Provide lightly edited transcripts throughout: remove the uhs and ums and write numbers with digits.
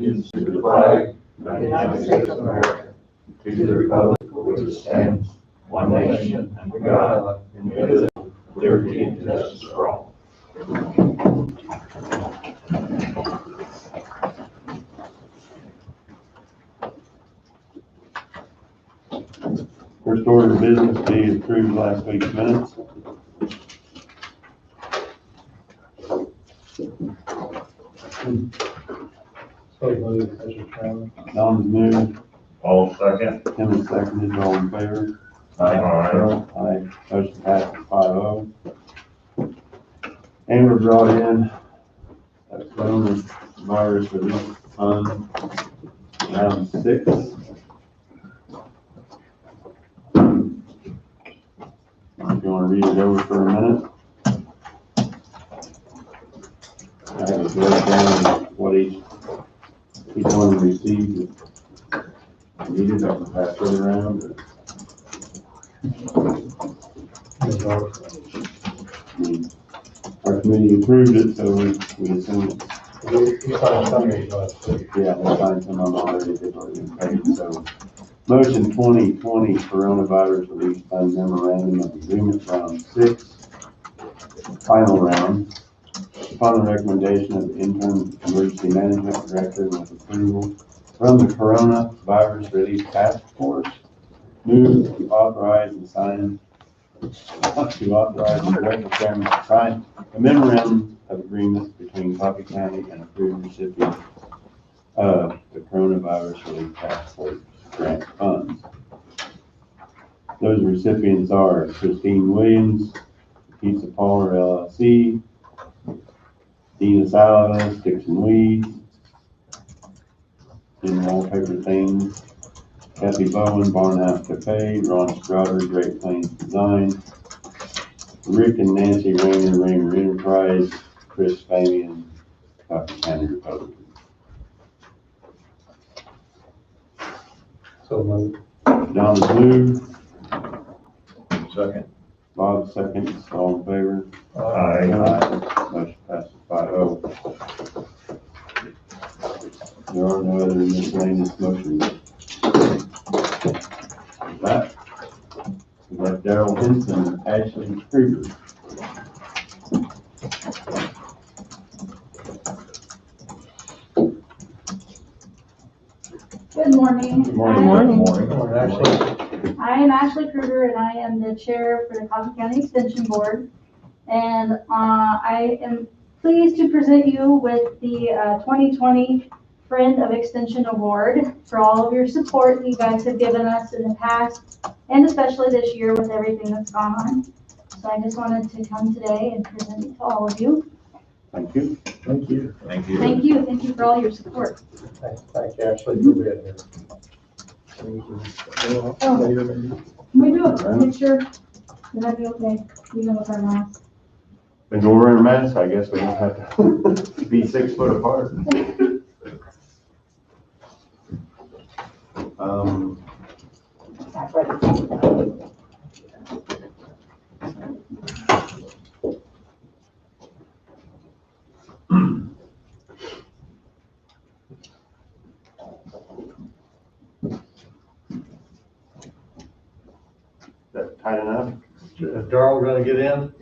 allegiance to the flag of the United States of America, to the republic for which it stands, one nation, under God, indivisible, with liberty and justice for all. First order of business be approved last week's minutes. So moved, Mr. Chairman. Don's moved, All second. Tim is seconded, all in favor? Aye. Aye. Motion passes 5-0. And we're brought in a coronavirus relief fund, round 6. If you want to read it over for a minute. I have a breakdown of what each one received. If needed, I can pass it around. Our committee approved it, so we assume it's, You signed some of these last week. yeah, we'll find some of them already, they've already been paid, so. Motion 2020 Coronavirus Relief Fund Memorandum of Agreement Round 6, final round. Upon the recommendation of the Interim Emergency Management Director with approval from the Coronavirus Relief Task Force, move to authorize and sign, to authorize the Director Chairman to sign a memorandum of agreement between Coffee County and approved recipients of the Coronavirus Relief Task Force grant funds. Those recipients are Christine Williams, Pizza Parlor LLC, Dina Salva, Sticks and Weeds, In Wallpaper Things, Kathy Bowen, Barnhouse Cafe, Ron Strotter, Great Plains Design, Rick and Nancy Rayner, Rayner Enterprise, Chris Fabian, Coffee County Republican. So moved. Don's moved, Second. Bob seconds, all in favor? Aye. Motion passes 5-0. There are no other miscellaneous motions. With that, we have Darrell Henson and Ashley Krieger. Good morning. Good morning. Morning, Ashley. I am Ashley Kruger, and I am the chair for the Coffee County Extension Board. And I am pleased to present you with the 2020 Friend of Extension Award for all of your support that you guys have given us in the past, and especially this year with everything that's gone on. So I just wanted to come today and present it to all of you. Thank you. Thank you. Thank you. Thank you. Thank you for all your support. Thank you, Ashley, for being here. Can we do a picture? Would that be okay? Even with our masks? And we're wearing masks, I guess we don't have to be 6 foot apart. That tight enough? Is Darrell gonna get in?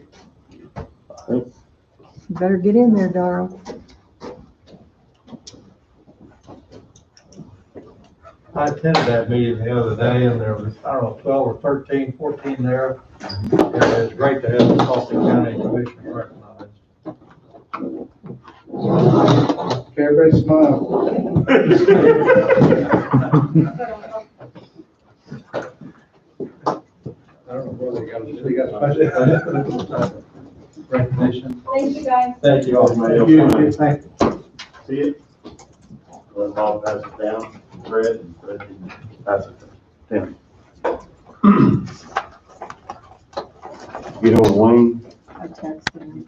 You better get in there, Darrell. I attended that meeting the other day, and there was, I don't know, 12 or 13, 14 there. And it's great to have the Coffee County Commission recognized. Okay, everybody smile. I don't know where they got it. Recognition. Thank you, guys. Thank you all. Thank you. Thank you. See it? Let Bob pass it down, Fred, and Fred can pass it to Tim. Get old Wayne. I texted him.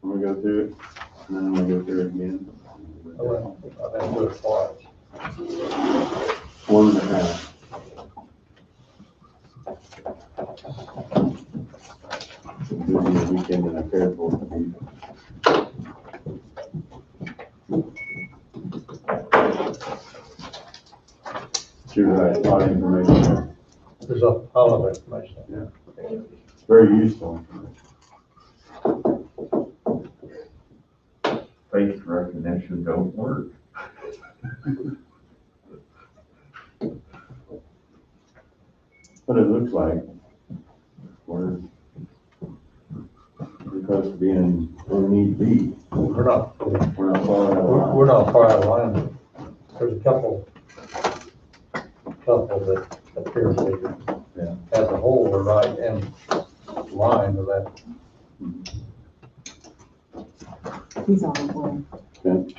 I'm gonna go through it, and then I'm gonna go through it again. I've been to it twice. 1.5. It'll be a weekend and I cared for it. Sure, right, a lot of information, There's a lot of information. very useful. Face recognition don't work. But it looks like we're close to being where we need to be. We're not, We're not far out of line. we're not far out of line. There's a couple that appear to be, Yeah. as a whole, are right in line with that. He's on the board. Okay.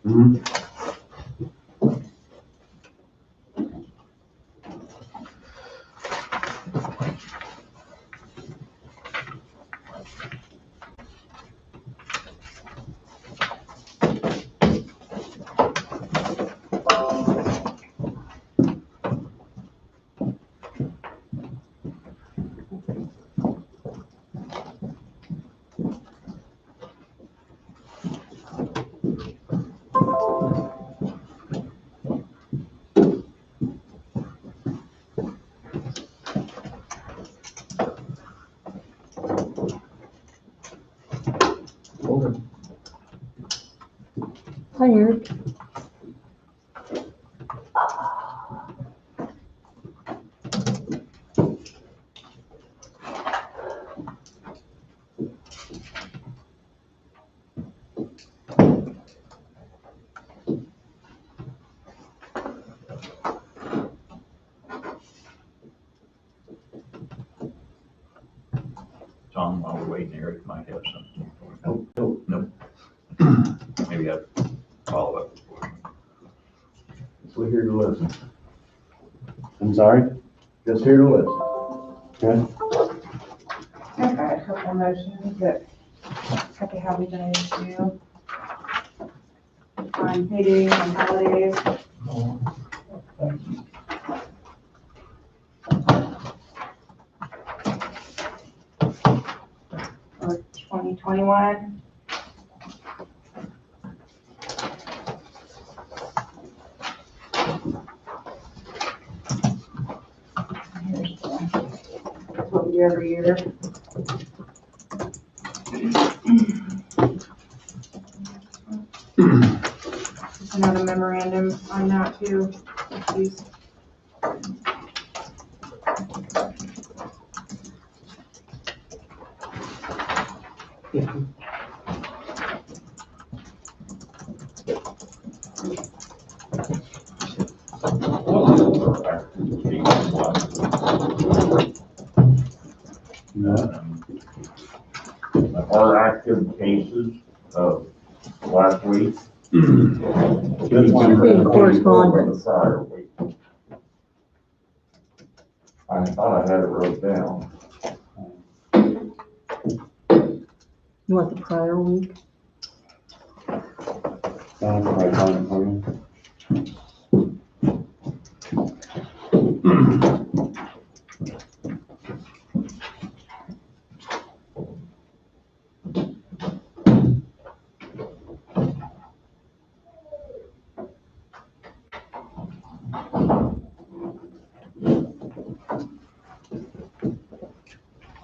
Mhm. Hi, Eric. Tom, while we're waiting, Eric might have something. Nope. Maybe I'll follow up. So we're here to listen. I'm sorry? Just here to listen. Okay. I've got a couple motions that Happy Holiday Days to on paydays and holidays. For 2021. Here's what we do every year. Just another memorandum on that too. These- Our active cases of last week. Should be in correspondence. Prior week. I thought I had it wrote down. You want the prior week? Sounds right on it for you.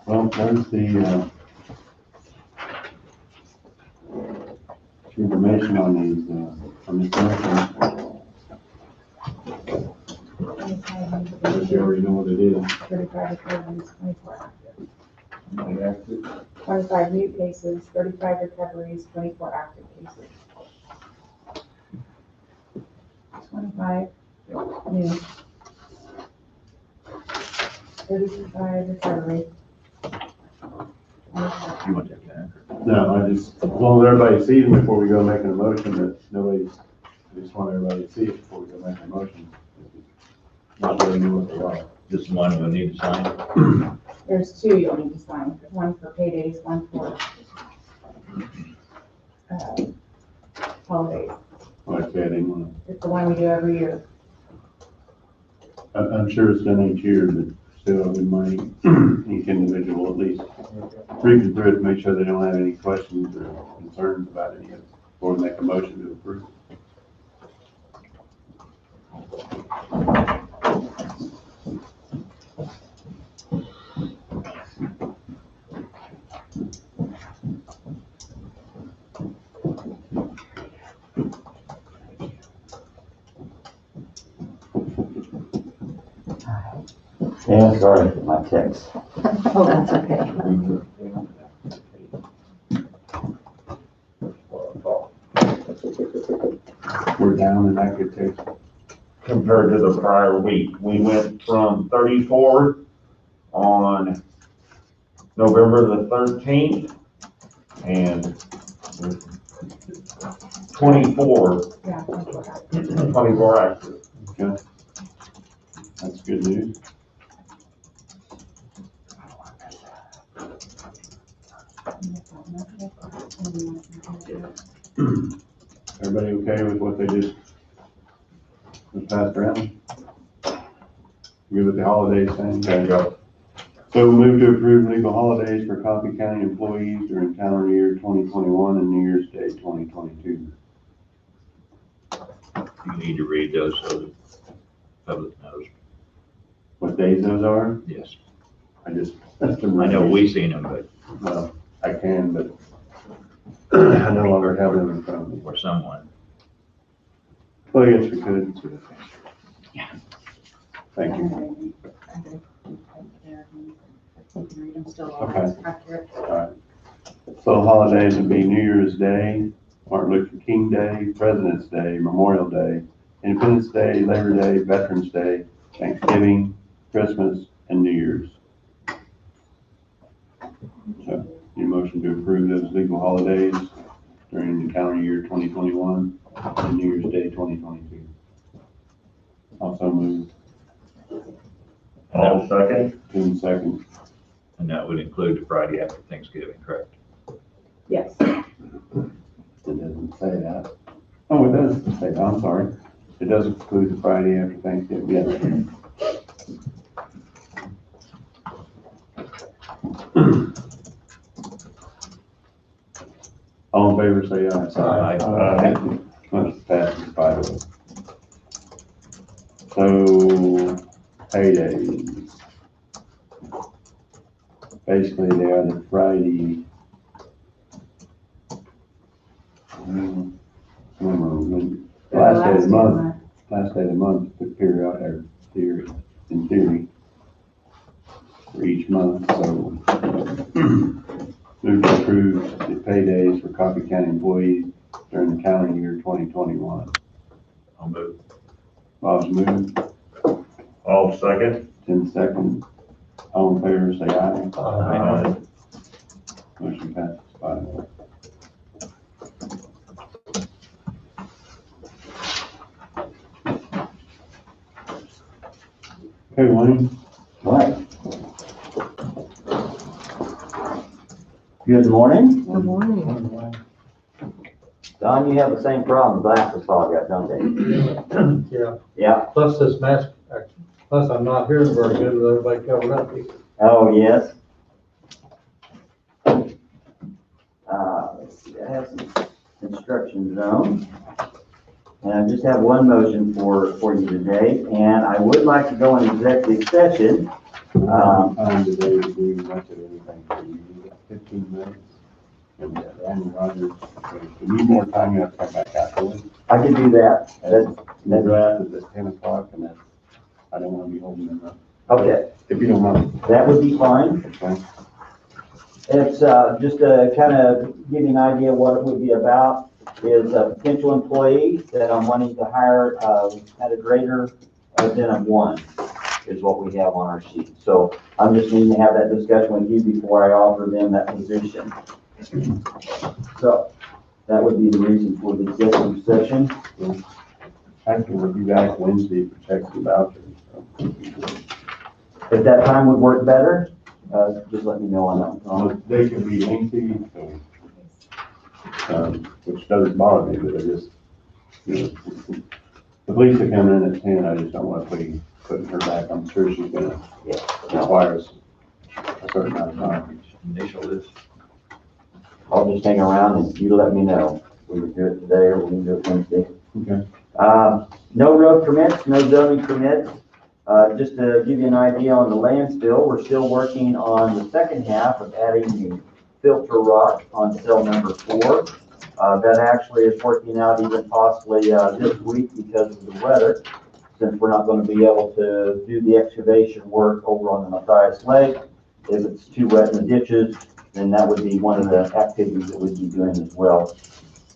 Well, there's the, information on these, on this motion. But you already know what it is. 35 recoveries, 24 active. 25 new cases, 35 recoveries, 24 active cases. 25 new. 35 recovery. You want that back? No, I just, as long as everybody sees them before we go making a motion, that nobody's, I just want everybody to see it before we go making a motion. Not really know what they are. Just one we need to sign. There's two you'll need to sign, one for paydays, one for holidays. Like I said, I didn't wanna, It's the one we do every year. I'm sure it's done each year, but still, we might, each individual at least read through it, make sure they don't have any questions or concerns about any of it, before we make a motion to approve. Yeah, sorry for my text. Oh, that's okay. We're down in that good taste. Compared to the prior week, we went from 34 on November the 13th and 24, Yeah, 24 active. 24 active. Okay. That's good news. Everybody okay with what they just passed around? Good with the holidays thing? There you go. So we'll move to approve legal holidays for Coffee County employees during calendar year 2021 and New Year's Day 2022. You need to read those so the public knows. What days those are? Yes. I just, that's the. I know we've seen them, but Well, I can, but I no longer have them in front of me. for someone, Well, I guess we could. Thank you. Okay. Accurate. So holidays would be New Year's Day, Martin Luther King Day, President's Day, Memorial Day, Independence Day, Labor Day, Veterans Day, Thanksgiving, Christmas, and New Year's. So, need a motion to approve those legal holidays during the calendar year 2021 and New Year's Day 2022. Also moved. All second? June 2nd. and that would include the Friday after Thanksgiving, correct? Yes. It doesn't say that. Oh, it does say that, I'm sorry. It does include the Friday after Thanksgiving, yes. All in favor, say aye. Aye. Motion passes 5-0. So, paydays. Basically, they are the Friday. Last day of the month, last day of the month, the period, or theory, in theory, for each month, so. Move to approve the paydays for Coffee County employees during the calendar year 2021. I'll move. Bob's moved, All second? Tim second. All in favor, say aye. Aye. Motion passes 5-0. Okay, Wayne? Right. Good morning. Good morning. Don, you have the same problem glasses all got, don't they? Yeah, Yeah. plus this mask, plus I'm not hearing very good with everybody covered up. Oh, yes. Let's see, I have some construction zone. And I just have one motion for you today, and I would like to go in executive session. Time today to do much of anything for you. You got 15 minutes. And Randy Rogers, if you need more time, you have to come back afterwards. I can do that. The draft is at 10 o'clock, and that's, I don't want to be holding them up. Okay, If you don't mind. that would be fine. Okay. It's just to kind of give you an idea what it would be about, is a potential employee that I'm wanting to hire at a greater than a 1 is what we have on our sheet. So I'm just needing to have that discussion with you before I offer them that position. So that would be the reason for the executive session. Actually, we'll be back Wednesday for checks and vouchers. So. If that time would work better, just let me know on that one. They can be lengthy, so, which doesn't bother me, but I just, you know, the Lisa coming in at 10, I just don't want to be putting her back. I'm sure she's gonna require us a certain amount of time. Initial this. I'll just hang around and you let me know. We can do it today or we can do it Wednesday. Okay. No road permits, no zoning permits. Just to give you an idea on the landfill, we're still working on the second half of adding the filter rock on cell number 4. That actually is working out even possibly this week because of the weather, since we're not going to be able to do the excavation work over on the Matthias Lake. If it's too wet in the ditches, then that would be one of the activities that we'd be doing as well.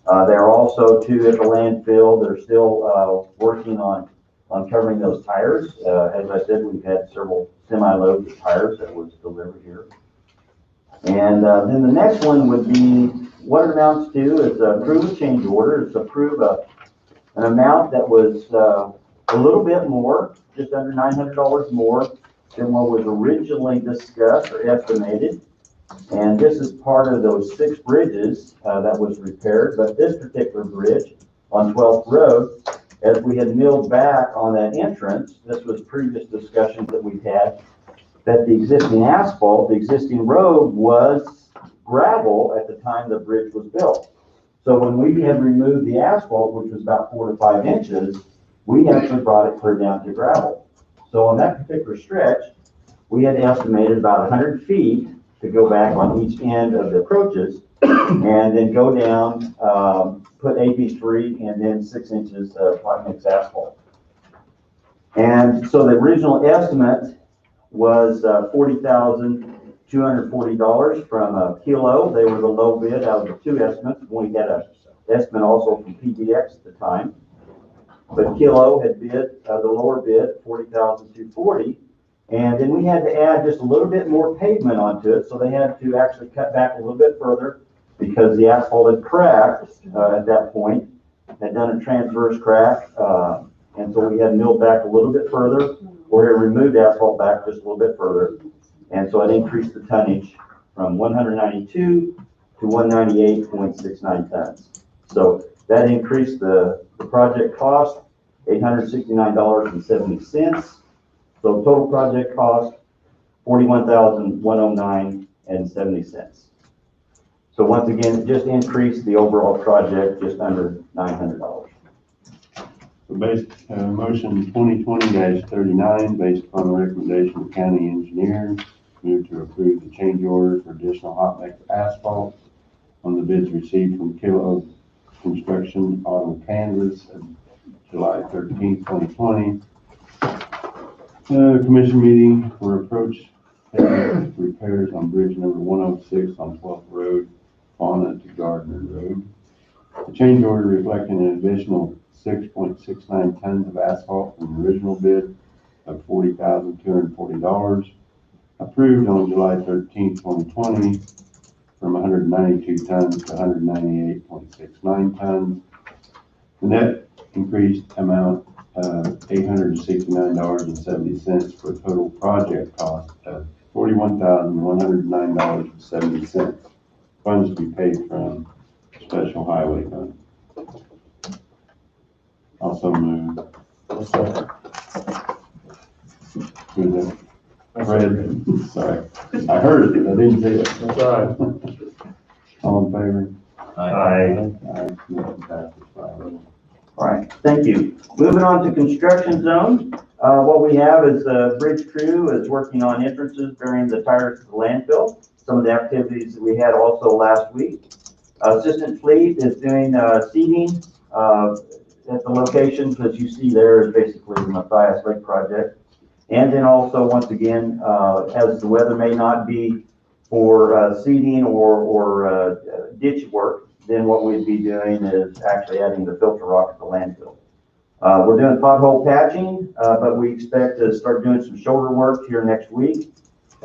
There are also 2 at the landfill. They're still working on covering those tires. As I said, we've had several semi-loads of tires that was delivered here. And then the next one would be, what it amounts to is approve a change order. It's approve an amount that was a little bit more, just under $900 more than what was originally discussed or estimated. And this is part of those 6 bridges that was repaired. But this particular bridge on 12th Road, as we had milled back on that entrance, this was previous discussions that we've had, that the existing asphalt, the existing road was gravel at the time the bridge was built. So when we had removed the asphalt, which was about 4 to 5 inches, we actually brought it clear down to gravel. So on that particular stretch, we had estimated about 100 feet to go back on each end of the approaches, and then go down, put AP3 and then 6 inches of hot mix asphalt. And so the original estimate was $40,240 from Kilo. They were the low bid out of the 2 estimates. We had an estimate also from PDX at the time. But Kilo had bid, the lower bid, $40,240. And then we had to add just a little bit more pavement onto it. So they had to actually cut back a little bit further because the asphalt had cracked at that point, had done a transverse crack. And so we had milled back a little bit further, or had removed asphalt back just a little bit further. And so it increased the tonnage from 192 to 198.69 tons. So that increased the project cost, $869.70. So total project cost, $41,109.70. So once again, it just increased the overall project just under $900. So based, motion 2020-39, based upon the recommendation of county engineer, move to approve the change order for additional hot mix asphalt on the bids received from Kilo Construction on Kansas, July 13, 2020. Commission meeting for approach repairs on bridge number 106 on 12th Road, Fauna to Gardner Road. The change order reflecting an additional 6.69 tons of asphalt from the original bid of $40,240, approved on July 13, 2020, from 192 tons to 198.69 tons. The net increased amount $869.70 for a total project cost of $41,109.70. Funds to be paid from special highway fund. Also move. Who's that? Fred, sorry. I heard it, I didn't see it. That's all right. All in favor? Aye. Aye. Motion passes 5-0. All right, thank you. Moving on to construction zone. What we have is the bridge crew is working on entrances burying the tires to the landfill. Some of the activities that we had also last week. Assistant Fleet is doing seeding at the locations that you see there is basically the Matthias Lake project. And then also, once again, as the weather may not be for seeding or ditch work, then what we'd be doing is actually adding the filter rock at the landfill. We're doing pothole patching, but we expect to start doing some shoulder work here next week.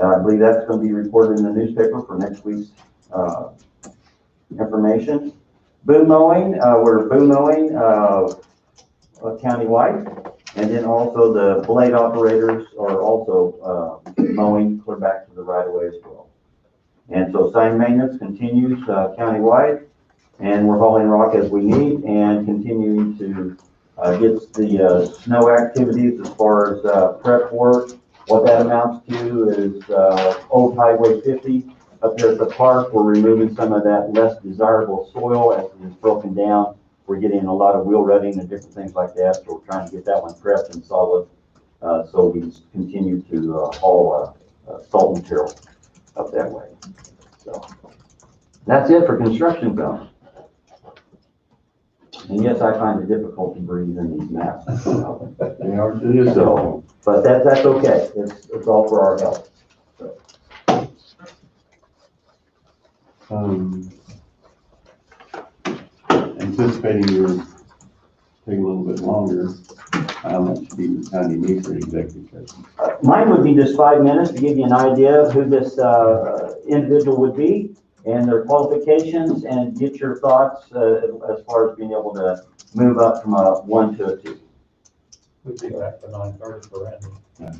I believe that's going to be reported in the newspaper for next week's information. Boom mowing, we're boom mowing countywide. And then also the blade operators are also mowing clear back to the right of way as well. And so sign maintenance continues countywide, and we're hauling rock as we need and continuing to get the snow activities as far as prep work. What that amounts to is old Highway 50 up there at the park. We're removing some of that less desirable soil as it is broken down. We're getting a lot of wheel rutting and different things like that, so we're trying to get that one prepped and solid, so we continue to haul salt material up that way. So that's it for construction zone. And yes, I find it difficult to breathe in these masks. They are, it is so. But that's okay. It's all for our health. Anticipating you're taking a little bit longer, how much do you need for executive session? Mine would be just 5 minutes to give you an idea of who this individual would be and their qualifications, and get your thoughts as far as being able to move up from a 1 to a 2. We'll be back to 9:30 for Randy. Yeah.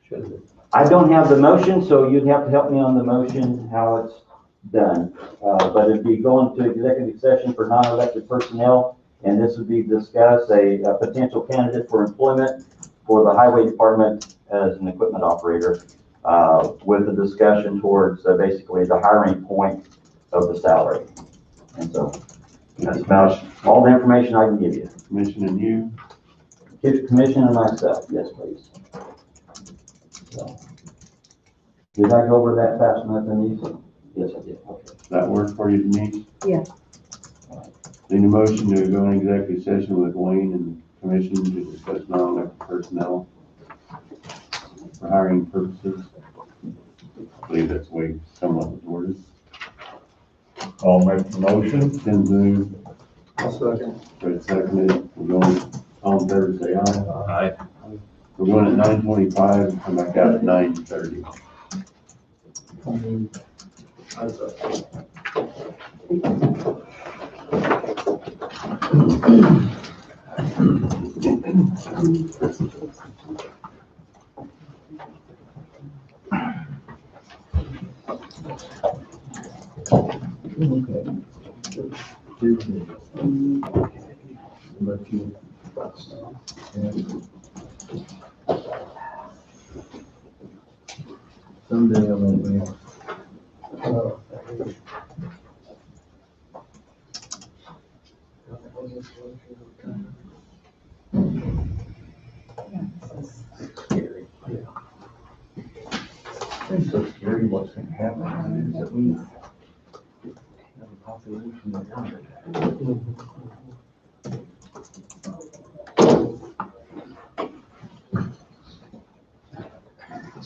Should be. I don't have the motion, so you'd have to help me on the motion, how it's done. But it'd be going to executive session for non-elected personnel, and this would be discuss a potential candidate for employment for the highway department as an equipment operator, with a discussion towards basically the hiring point of the salary. And so that's about all the information I can give you. Commission and you? Commission and myself, yes, please. So, did I go over that fast enough, Denise? Yes, I did. Okay. Does that work for you, Denise? Yeah. Need a motion to go in executive session with Wayne and commission to discuss non-elected personnel for hiring purposes. I believe that's the way someone was worded. I'll make the motion. Tim moved, I'll second. Fred seconded. We're going, all in favor, say aye. Aye. We're going at 9:25 and come back out at 9:30. Someday I won't be. It's so scary what's going to happen is that we have a population of wonder.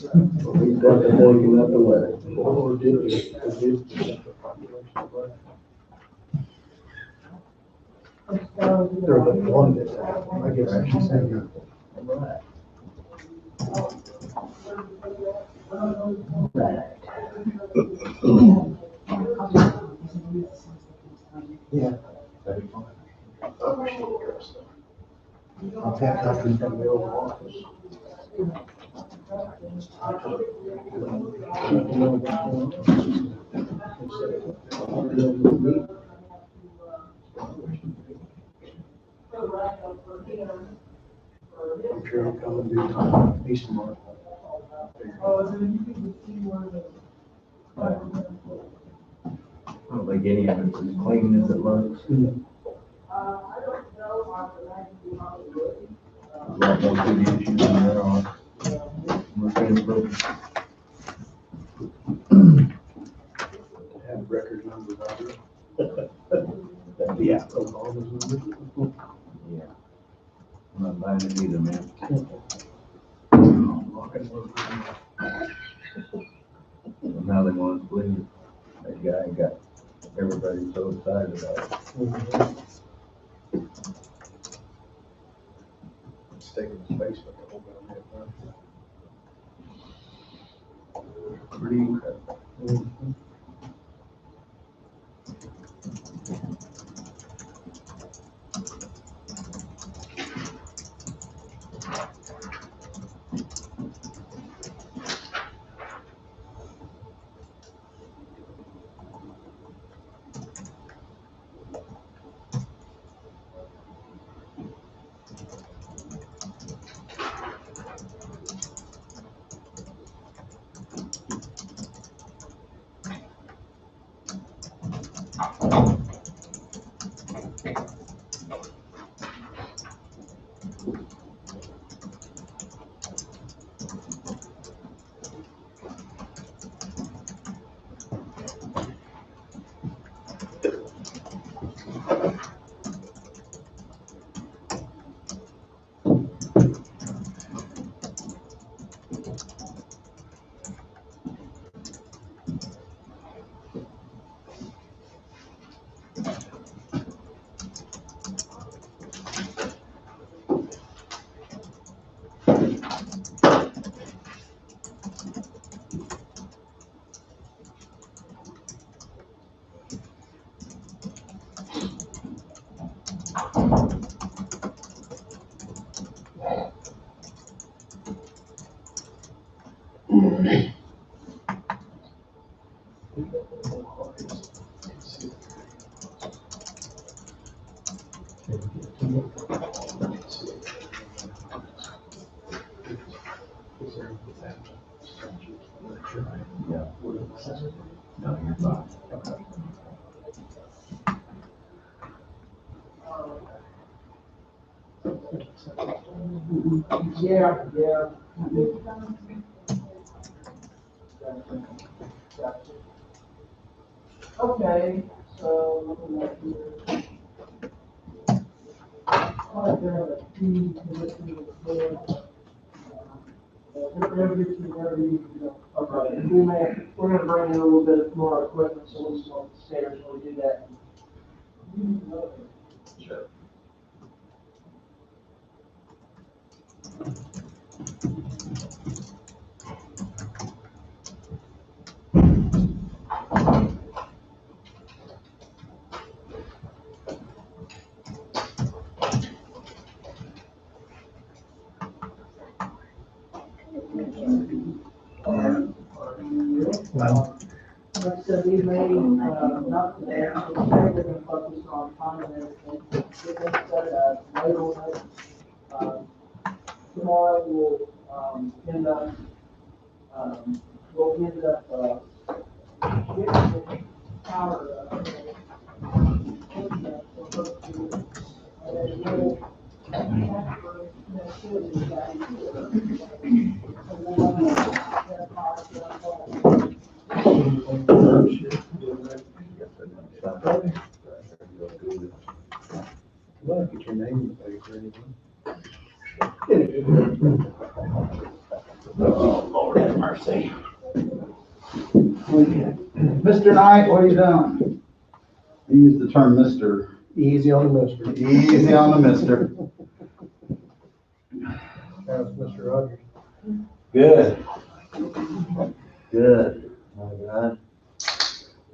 He's definitely taking up the way. Oh, did you? They're the one that, I guess she's saying. Yeah. I'll tap up in the Oval Office. I'm sure he'll come and do East tomorrow. I don't think any of it's as clean as it looks. A lot more big issues than there are. We're saying, but Have record numbers on it. Yeah. Oklahoma's numbers. I'm not buying it either, man. Now they want to believe that guy got everybody so excited about it. Staying in his basement the whole goddamn time. Pretty incredible. Yeah. No, you're fine. Yeah, yeah. Okay, so looking at here. Okay, we're gonna bring in a little bit more equipment, so we'll go upstairs when we do that. Sure. Well. Like I said, we may, not today, so today we're gonna focus on time and everything. We're gonna set a date on it. Tomorrow we'll, end up, getting the power, and then we'll, well, get your name in the paper anyway. Oh, Lord have mercy. Mr. Knight, what are you doing? You use the term Mr. Easy on the mister. Easy on the mister. How's Mr. Rogers? Good. Good. My God.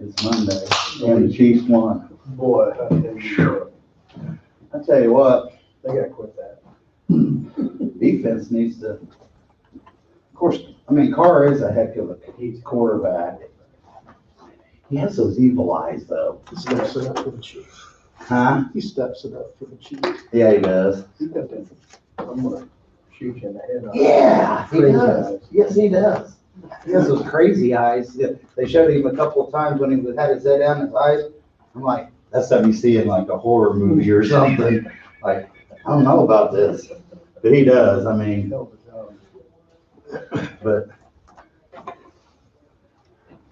It's Monday and the Chiefs won. Boy, I tell you, I tell you what, they gotta quit that. Defense needs to, of course, I mean, Carr is a heck of a quarterback. He has those evil eyes, though. He steps it up for the chief. Huh? He steps it up for the chief. Yeah, he does. He got that, I'm gonna shoot you in the head. Yeah, he Crazy does. eyes. Yes, he does. He has those crazy eyes. Yeah, they showed him a couple of times when he had his head down, his eyes. I'm like, that's something you see in like a horror movie or something. Like, I don't know about this, but he does. I mean, but,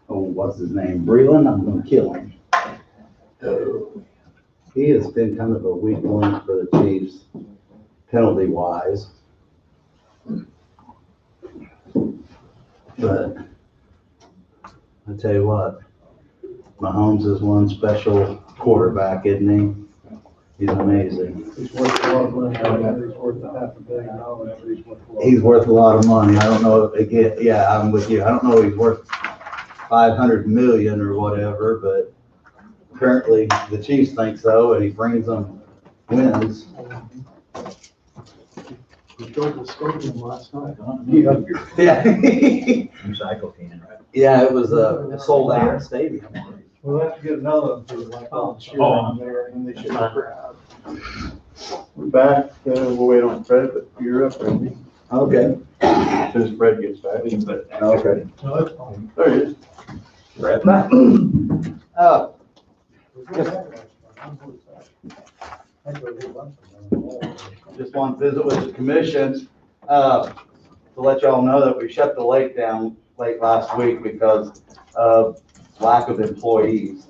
oh, what's his name? Breland? I'm gonna kill him. He has been kind of a weak link for the Chiefs, penalty wise. But I tell you what, Mahomes is one special quarterback, isn't he? He's amazing. He's worth a lot of money. He's worth $500 million. He's worth a lot of money. I don't know if again, yeah, I'm with you. I don't know if he's worth 500 million or whatever, but apparently the Chiefs think so, and he brings them wins. He drove the stadium last night, huh? Yeah. Cycle can, right? Yeah, it was a sold out stadium. We'll have to get another one too, like on Cheering there, and they should have crowd. We're back, we'll wait on Fred, but you're up, Randy. Okay. As soon as Fred gets back. Okay. No, that's fine. There he is. Right. Just want to visit with the commission, to let y'all know that we shut the lake down late last week because of lack of employees.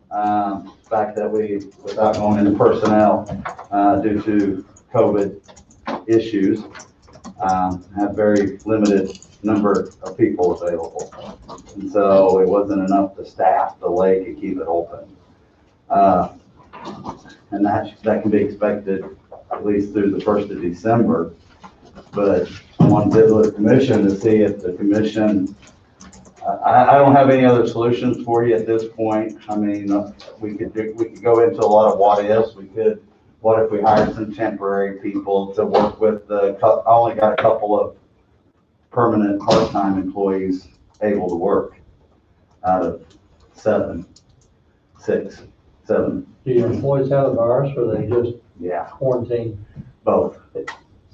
Fact that we, without going into personnel, due to COVID issues, have very limited number of people available. And so it wasn't enough to staff the lake and keep it open. And that can be expected at least through the 1st of December. But I want to visit with the commission to see if the commission, I don't have any other solutions for you at this point. I mean, we could go into a lot of what ifs. What if we hired some temporary people to work with I only got a couple of permanent part-time employees able to work out of 7. Do your employees have a virus or they just Yeah, quarantine? both.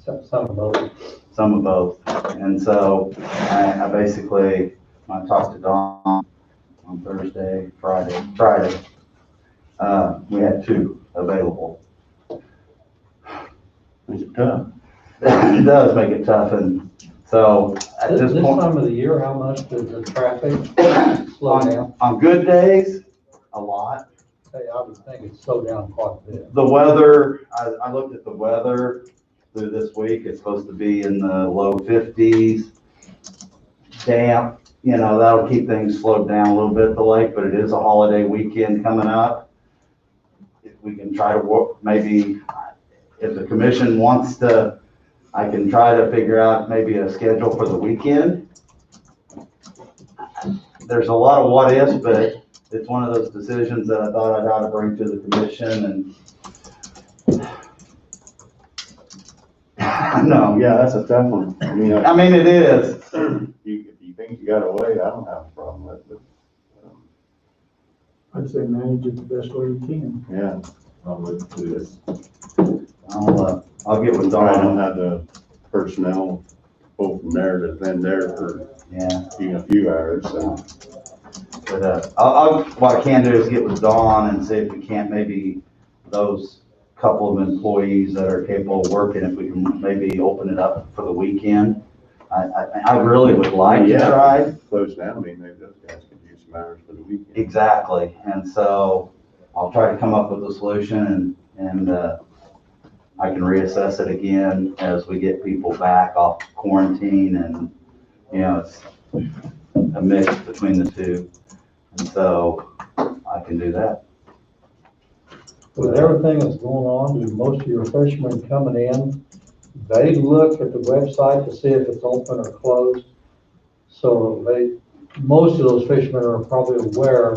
Some of those. Some of both. And so I basically, I talked to Don on Thursday, Friday. We had 2 available. Is it tough? It does make it tough, and so at this This point, time of the year, how much does the traffic slow down? on good days, a lot. Hey, I would think it's slowed down quite a bit. The weather, I looked at the weather through this week, it's supposed to be in the low 50s. Damp, that'll keep things slowed down a little bit at the lake, but it is a holiday weekend coming up. If we can try to work, maybe if the commission wants to, I can try to figure out maybe a schedule for the weekend. There's a lot of what ifs, but it's one of those decisions that I thought I'd ought to bring to the commission, and no, Yeah, that's a tough one. I mean, I mean, it is. if you think you got a way, I don't have a problem with it, I'd say manage it the best way you can. but, yeah. I would do this. I'll get with Sorry, I Don. don't have the personnel, both from Meredith and there for Yeah, even a few hours, so. but, what I can do is get with Dawn and see if we can't maybe those couple of employees that are capable of working, if we can maybe open it up for the weekend. I really would like to Yeah. try. Close down, I mean, maybe those guys could use some hours for the weekend. Exactly, and so I'll try to come up with a solution and I can reassess it again as we get people back off quarantine and, it's a mix between the two. And so I can do that. With everything that's going on, do most of your fishermen coming in, they look at the website to see if it's open or closed? So most of those fishermen are probably aware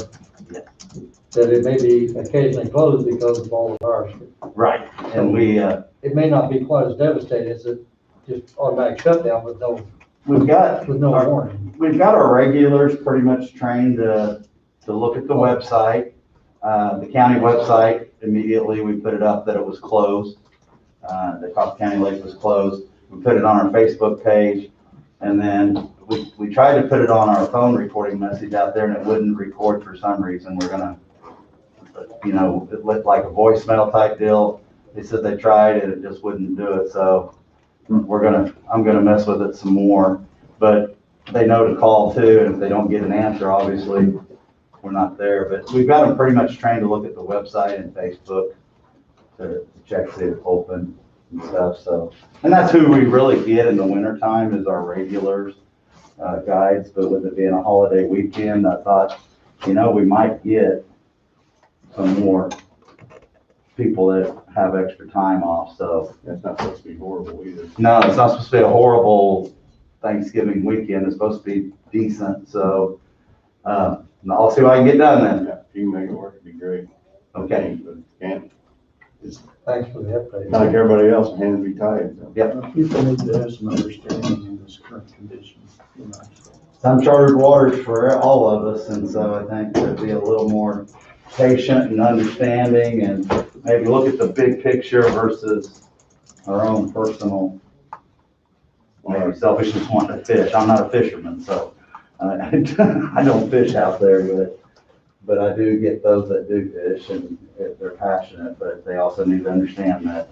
that it may be occasionally closed because of all the virus. Right. And we, It may not be quite as devastating as it just automatic shutdown with we've got, no warning. we've got our regulars pretty much trained to look at the website. The county website, immediately we put it up that it was closed. The Coffee County Lake was closed. We put it on our Facebook page, and then we tried to put it on our phone recording message out there, and it wouldn't record for some reason. We're gonna, it looked like a voicemail type deal. They said they tried and it just wouldn't do it, so I'm gonna mess with it some more. But they know to call too, and if they don't get an answer, obviously, we're not there. But we've got them pretty much trained to look at the website and Facebook to check see if it's open and stuff, so. And that's who we really get in the wintertime is our regulars, guides, but with it being a holiday weekend, I thought, we might get some more people that have extra time off, so. That's not supposed to be horrible either. No, it's not supposed to be a horrible Thanksgiving weekend, it's supposed to be decent, so, I'll see what I can get done then. Yeah, if you can make it work, it'd be great. Okay. But can't, Thanks for the update. like everybody else, hands be tied, so. People need to have some understanding in this current condition. It's uncharted waters for all of us, and so I think to be a little more patient and understanding and maybe look at the big picture versus our own personal, maybe selfishness wanting to fish. I'm not a fisherman, so I don't fish out there, but I do get those that do fish and they're passionate, but they also need to understand that.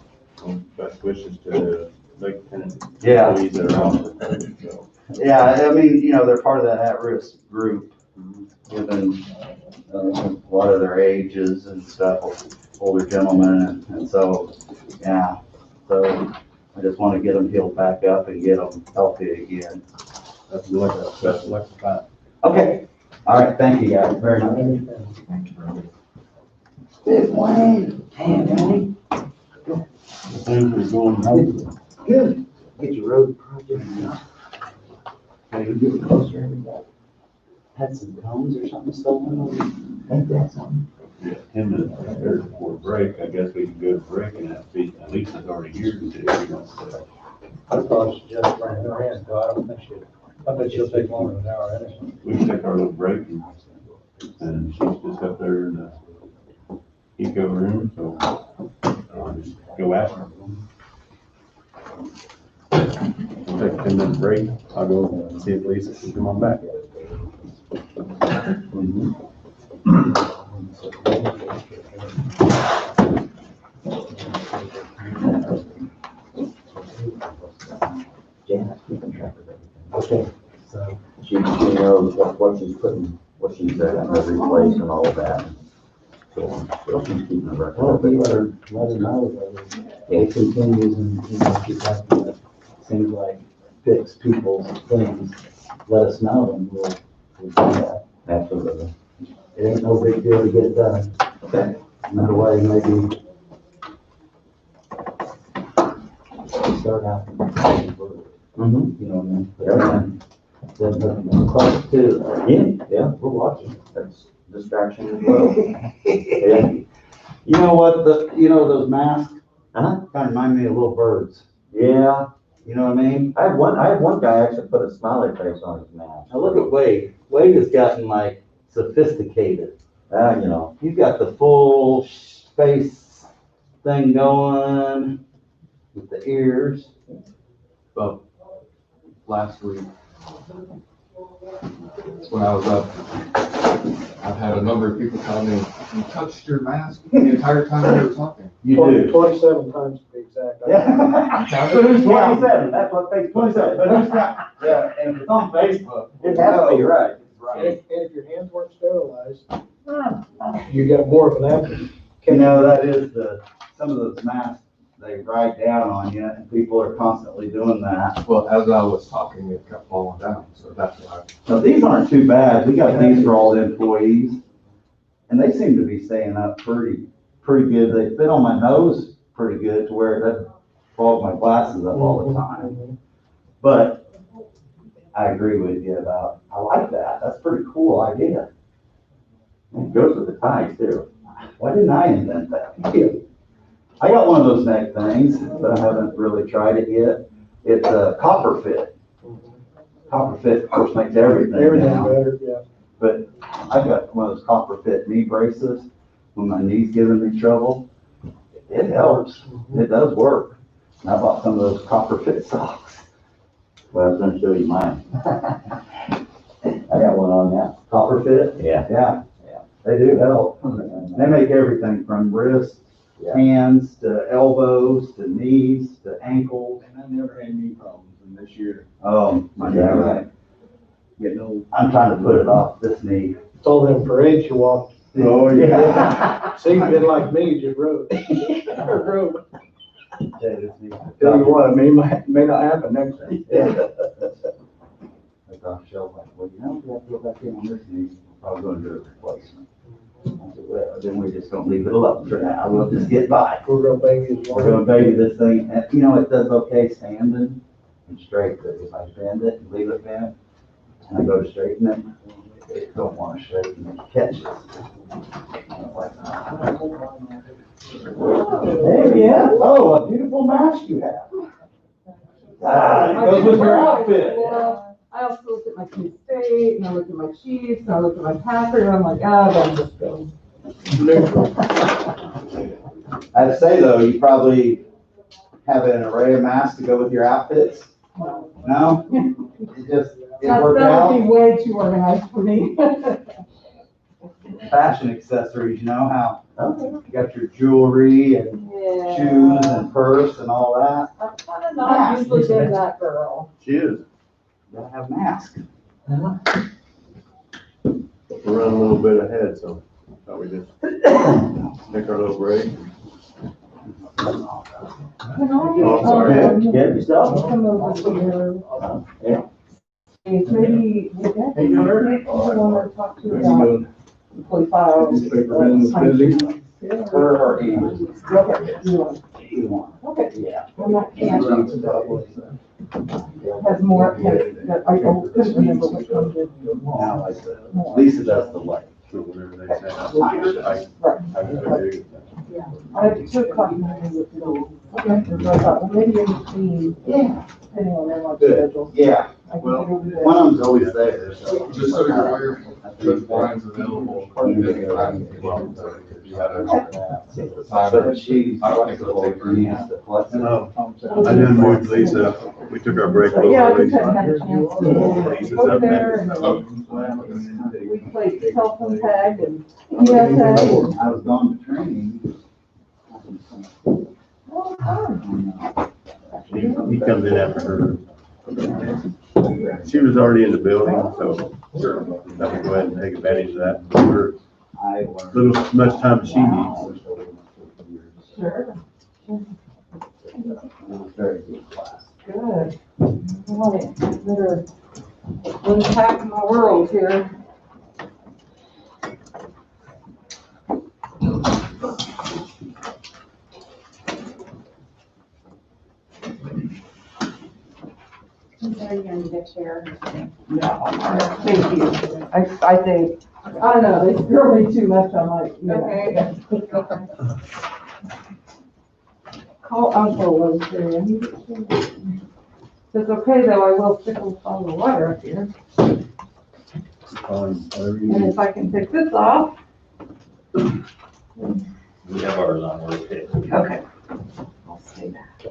Best wishes to Lake Tenant. Yeah. Employees that are on the so. Yeah, I mean, they're part of that at-risk group, given a lot of their ages and stuff, older gentlemen, and so, yeah. So I just want to get them healed back up and get them healthy again. Best of luck to Pat. Okay, all right, thank you guys very much. Good morning. Hey, Danny. Things are going well. Good. Get your road project done. Are you getting closer every day? Had some cones or something stolen? Ain't that something? Yeah, 10 minutes there before break, I guess we can go to break and at least it's already here today, if you want to. I thought she just ran her hand, but I don't think I bet she'll take longer than an hour anyway. We can take our little break and she's just up there in the eco room, so I'll just go ask her. We'll take a 10-minute break. I'll go and see if Lisa can come on back. Janet's keeping track of everything. Okay. So she knows what she's putting, what she's having to replace and all of that. So she's keeping a record. Well, if you let her know that it continues and, she's having to, seems like fix people's things, let us know and we'll do that. Absolutely. It ain't no big deal to get it done. Okay. Another way, maybe start out. Mm-hmm. You know what I mean? Everything. Then close to, Yeah, we're watching. that's distraction as well. Yeah. You know what, those masks Uh-huh. kind of remind me of little birds. Yeah. You know what I mean? I had one guy actually put a smiley face on his mask. Now look at Wade. Wade has gotten like sophisticated. He's got the full face thing going with the ears. About last week, when I was up, I've had a number of people tell me, you touched your mask the entire time you were talking. You do. 27 times to be exact. Yeah. So who's 27? That's what Facebook said. But who's got, yeah, and if it's on Facebook. It has to be right. And if your hands weren't sterilized, you got more of an answer. That is some of those masks, they write down on you, and people are constantly doing that. Well, as I was talking, it kept falling down, so that's why. Now, these aren't too bad. We got these for all the employees, and they seem to be staying up pretty good. They fit on my nose pretty good to where it doesn't fog my glasses up all the time. But I agree with you about, I like that. That's a pretty cool idea. It goes with the ties too. Why didn't I invent that? I got one of those neck things, but I haven't really tried it yet. It's a copper fit. Copper fit, of course, makes everything now. better, yeah. But I've got one of those copper fit knee braces when my knee's giving me trouble. It helps. It does work. And I bought some of those copper fit socks. Well, I was gonna show you mine. I got one on now. Copper fit? Yeah. Yeah, they do help. They make everything from wrists, hands, to elbows, to knees, to ankles. And I never had knee problems in this year. Oh, my Yeah, God. right. Getting old. I'm trying to put it off this knee. It's all them parades you walked. Oh, yeah. See, you've been like me, just rode. Rode. Tell you what, may not happen next time. I thought Shell's like, well, you know, we have to go back in on this knee. We're probably gonna do a replacement. I said, well, then we just gonna leave it alone for now. We'll just get by. We're gonna baby his We're gonna baby this thing. And, you know, it does okay standing and straight, but if I bend it and leave it bent, and I go to straighten it, it don't wanna straighten, it catches. I'm like, hey, yeah, oh, a beautiful mask you have. Ah, it goes with your outfit. I also looked at my Key State, and I looked at my Chiefs, and I looked at my Packers, and I'm like, I'll just go. I'd say though, you probably have an array of masks to go with your outfits. No? It just, it worked That would be out. way too organized for me. Fashion accessories, you know how you got your jewelry and shoes and purse and all that. I've kind of not usually been that girl. Shoes. Gotta have masks. We're running a little bit ahead, so thought we just take our little break. Oh, sorry. Get yourself. Come over here. Yeah. Maybe, maybe I want to talk to you about employee files. Her or he. Okay, you want, Either one. okay, Yeah. I'm not, has more, that I couldn't remember which one did Now, like, more. Lisa does the light. Whatever they say. I agree. I have 2 o'clock meetings with Bill. Okay, so I thought, well, maybe in between, depending on their lunch schedule. Yeah, I can Well, get over there. one of them's always there, so. Just so you're aware, the line's available. But she, I don't think it'll take very long. I didn't move Lisa. We took our break. But yeah, I just hadn't had a chance to Lisa's go up there next. and we played telephone tag and PSA. I was gone to training. Oh, fun. He comes in after her. She was already in the building, so I can go ahead and take advantage of that. For I little, much time as she needs. Sure. It was a very good class. Good. Well, better unpack my world here. Are you gonna need a chair? Thank you. I think, I know, they scare me too much, I'm like, you know. Okay. Call Uncle was there. If it's okay though, I will stick with all the water up here. Whatever you And need. if I can take this off. We have ours on, we're okay. Okay. I'll stay back.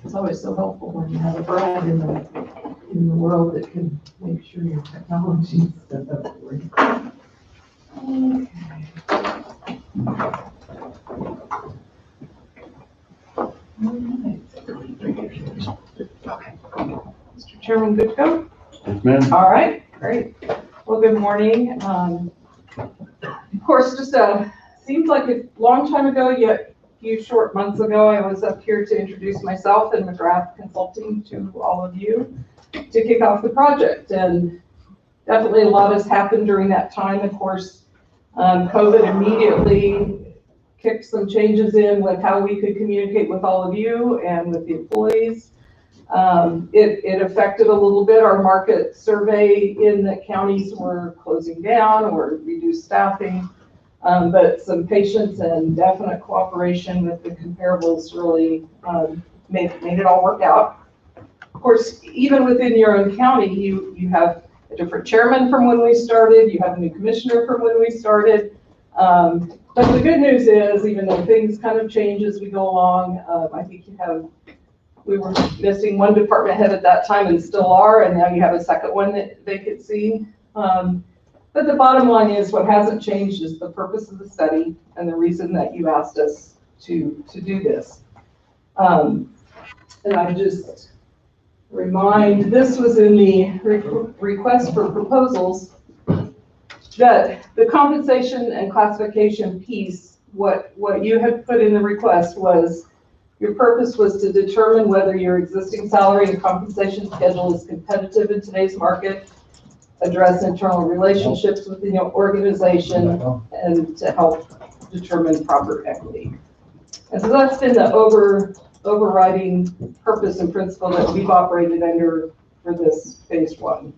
It's always so helpful when you have a brand in the world that can make sure your technology is set up for you. Okay. Mr. Chairman, good to go? Yes, ma'am. All right, great. Well, good morning. Of course, just seems like a long time ago, yet few short months ago, I was up here to introduce myself and McGrath Consulting to all of you to kick off the project. And definitely a lot has happened during that time. Of course, COVID immediately kicked some changes in with how we could communicate with all of you and with the employees. It affected a little bit our market survey in that counties were closing down or reduced staffing. But some patience and definite cooperation with the comparables really made it all work out. Of course, even within your own county, you have a different chairman from when we started, you have a new commissioner from when we started. But the good news is, even though things kind of change as we go along, I think we were missing one department head at that time and still are, and now you have a second one that they could see. But the bottom line is what hasn't changed is the purpose of the study and the reason that you asked us to do this. And I just remind, this was in the request for proposals, that the compensation and classification piece, what you had put in the request was, your purpose was to determine whether your existing salary and compensation schedule is competitive in today's market, address internal relationships within your organization, and to help determine proper equity. And so that's been the overriding purpose and principle that we've operated under for this phase one.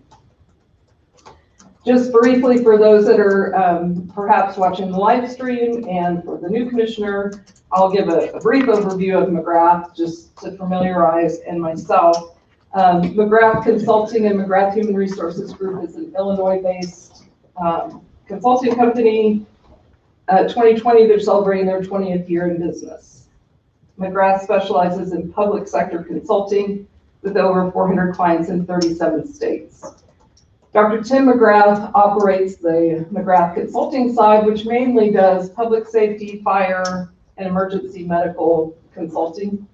Just briefly, for those that are perhaps watching the live stream, and for the new commissioner, I'll give a brief overview of McGrath just to familiarize and myself. McGrath Consulting and McGrath Human Resources Group is an Illinois-based consulting company. 2020, they're celebrating their 20th year in business. McGrath specializes in public sector consulting with over 400 clients in 37 states. Dr. Tim McGrath operates the McGrath Consulting side, which mainly does public safety, fire, and emergency medical consulting.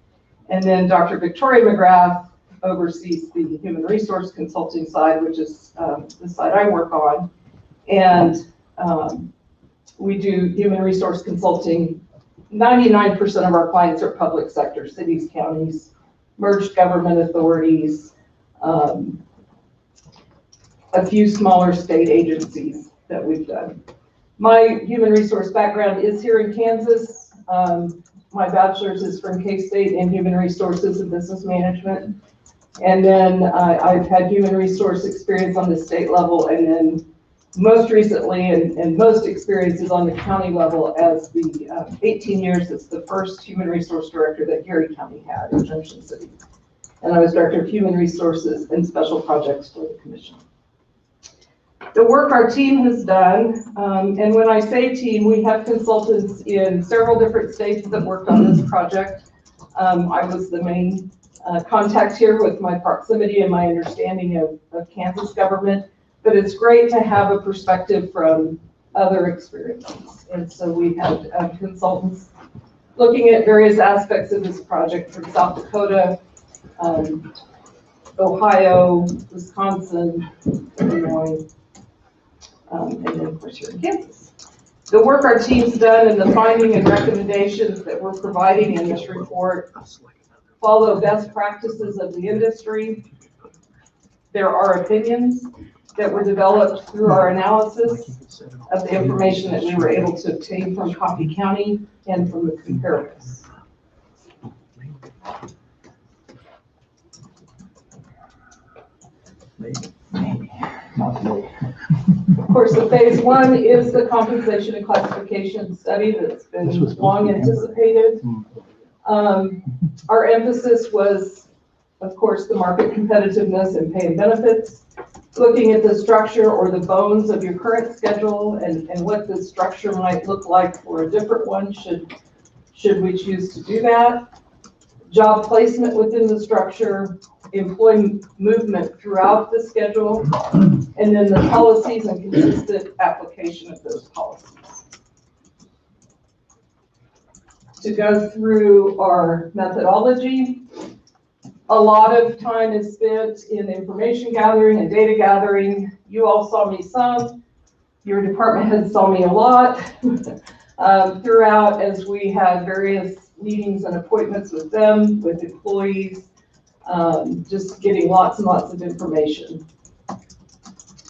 And then Dr. Victoria McGrath oversees the human resource consulting side, which is the side I work on. And we do human resource consulting. 99% of our clients are public sector, cities, counties, merged government authorities, a few smaller state agencies that we've done. My human resource background is here in Kansas. My bachelor's is from K-State in human resources and business management. And then I've had human resource experience on the state level, and then most recently and most experiences on the county level as the 18 years as the first human resource director that Gary County had in Junction City. And I was director of human resources and special projects for the commission. The work our team has done, and when I say team, we have consultants in several different states that worked on this project. I was the main contact here with my proximity and my understanding of Kansas government, but it's great to have a perspective from other experiences. And so we had consultants looking at various aspects of this project from South Dakota, Ohio, Wisconsin, Illinois, and then of course here in Kansas. The work our team's done and the finding and recommendations that we're providing in this report follow best practices of the industry. There are opinions that were developed through our analysis of the information that we were able to obtain from Coffee County and from the comparables. Of course, the phase one is the compensation and classification study that's been long anticipated. Our emphasis was, of course, the market competitiveness and pay and benefits, looking at the structure or the bones of your current schedule and what the structure might look like for a different one should we choose to do that. Job placement within the structure, employee movement throughout the schedule, and then the policies and consistent application of those policies. To go through our methodology, a lot of time is spent in information gathering and data gathering. You all saw me some. Your department heads saw me a lot. throughout as we had various meetings and appointments with them, with employees, just getting lots and lots of information.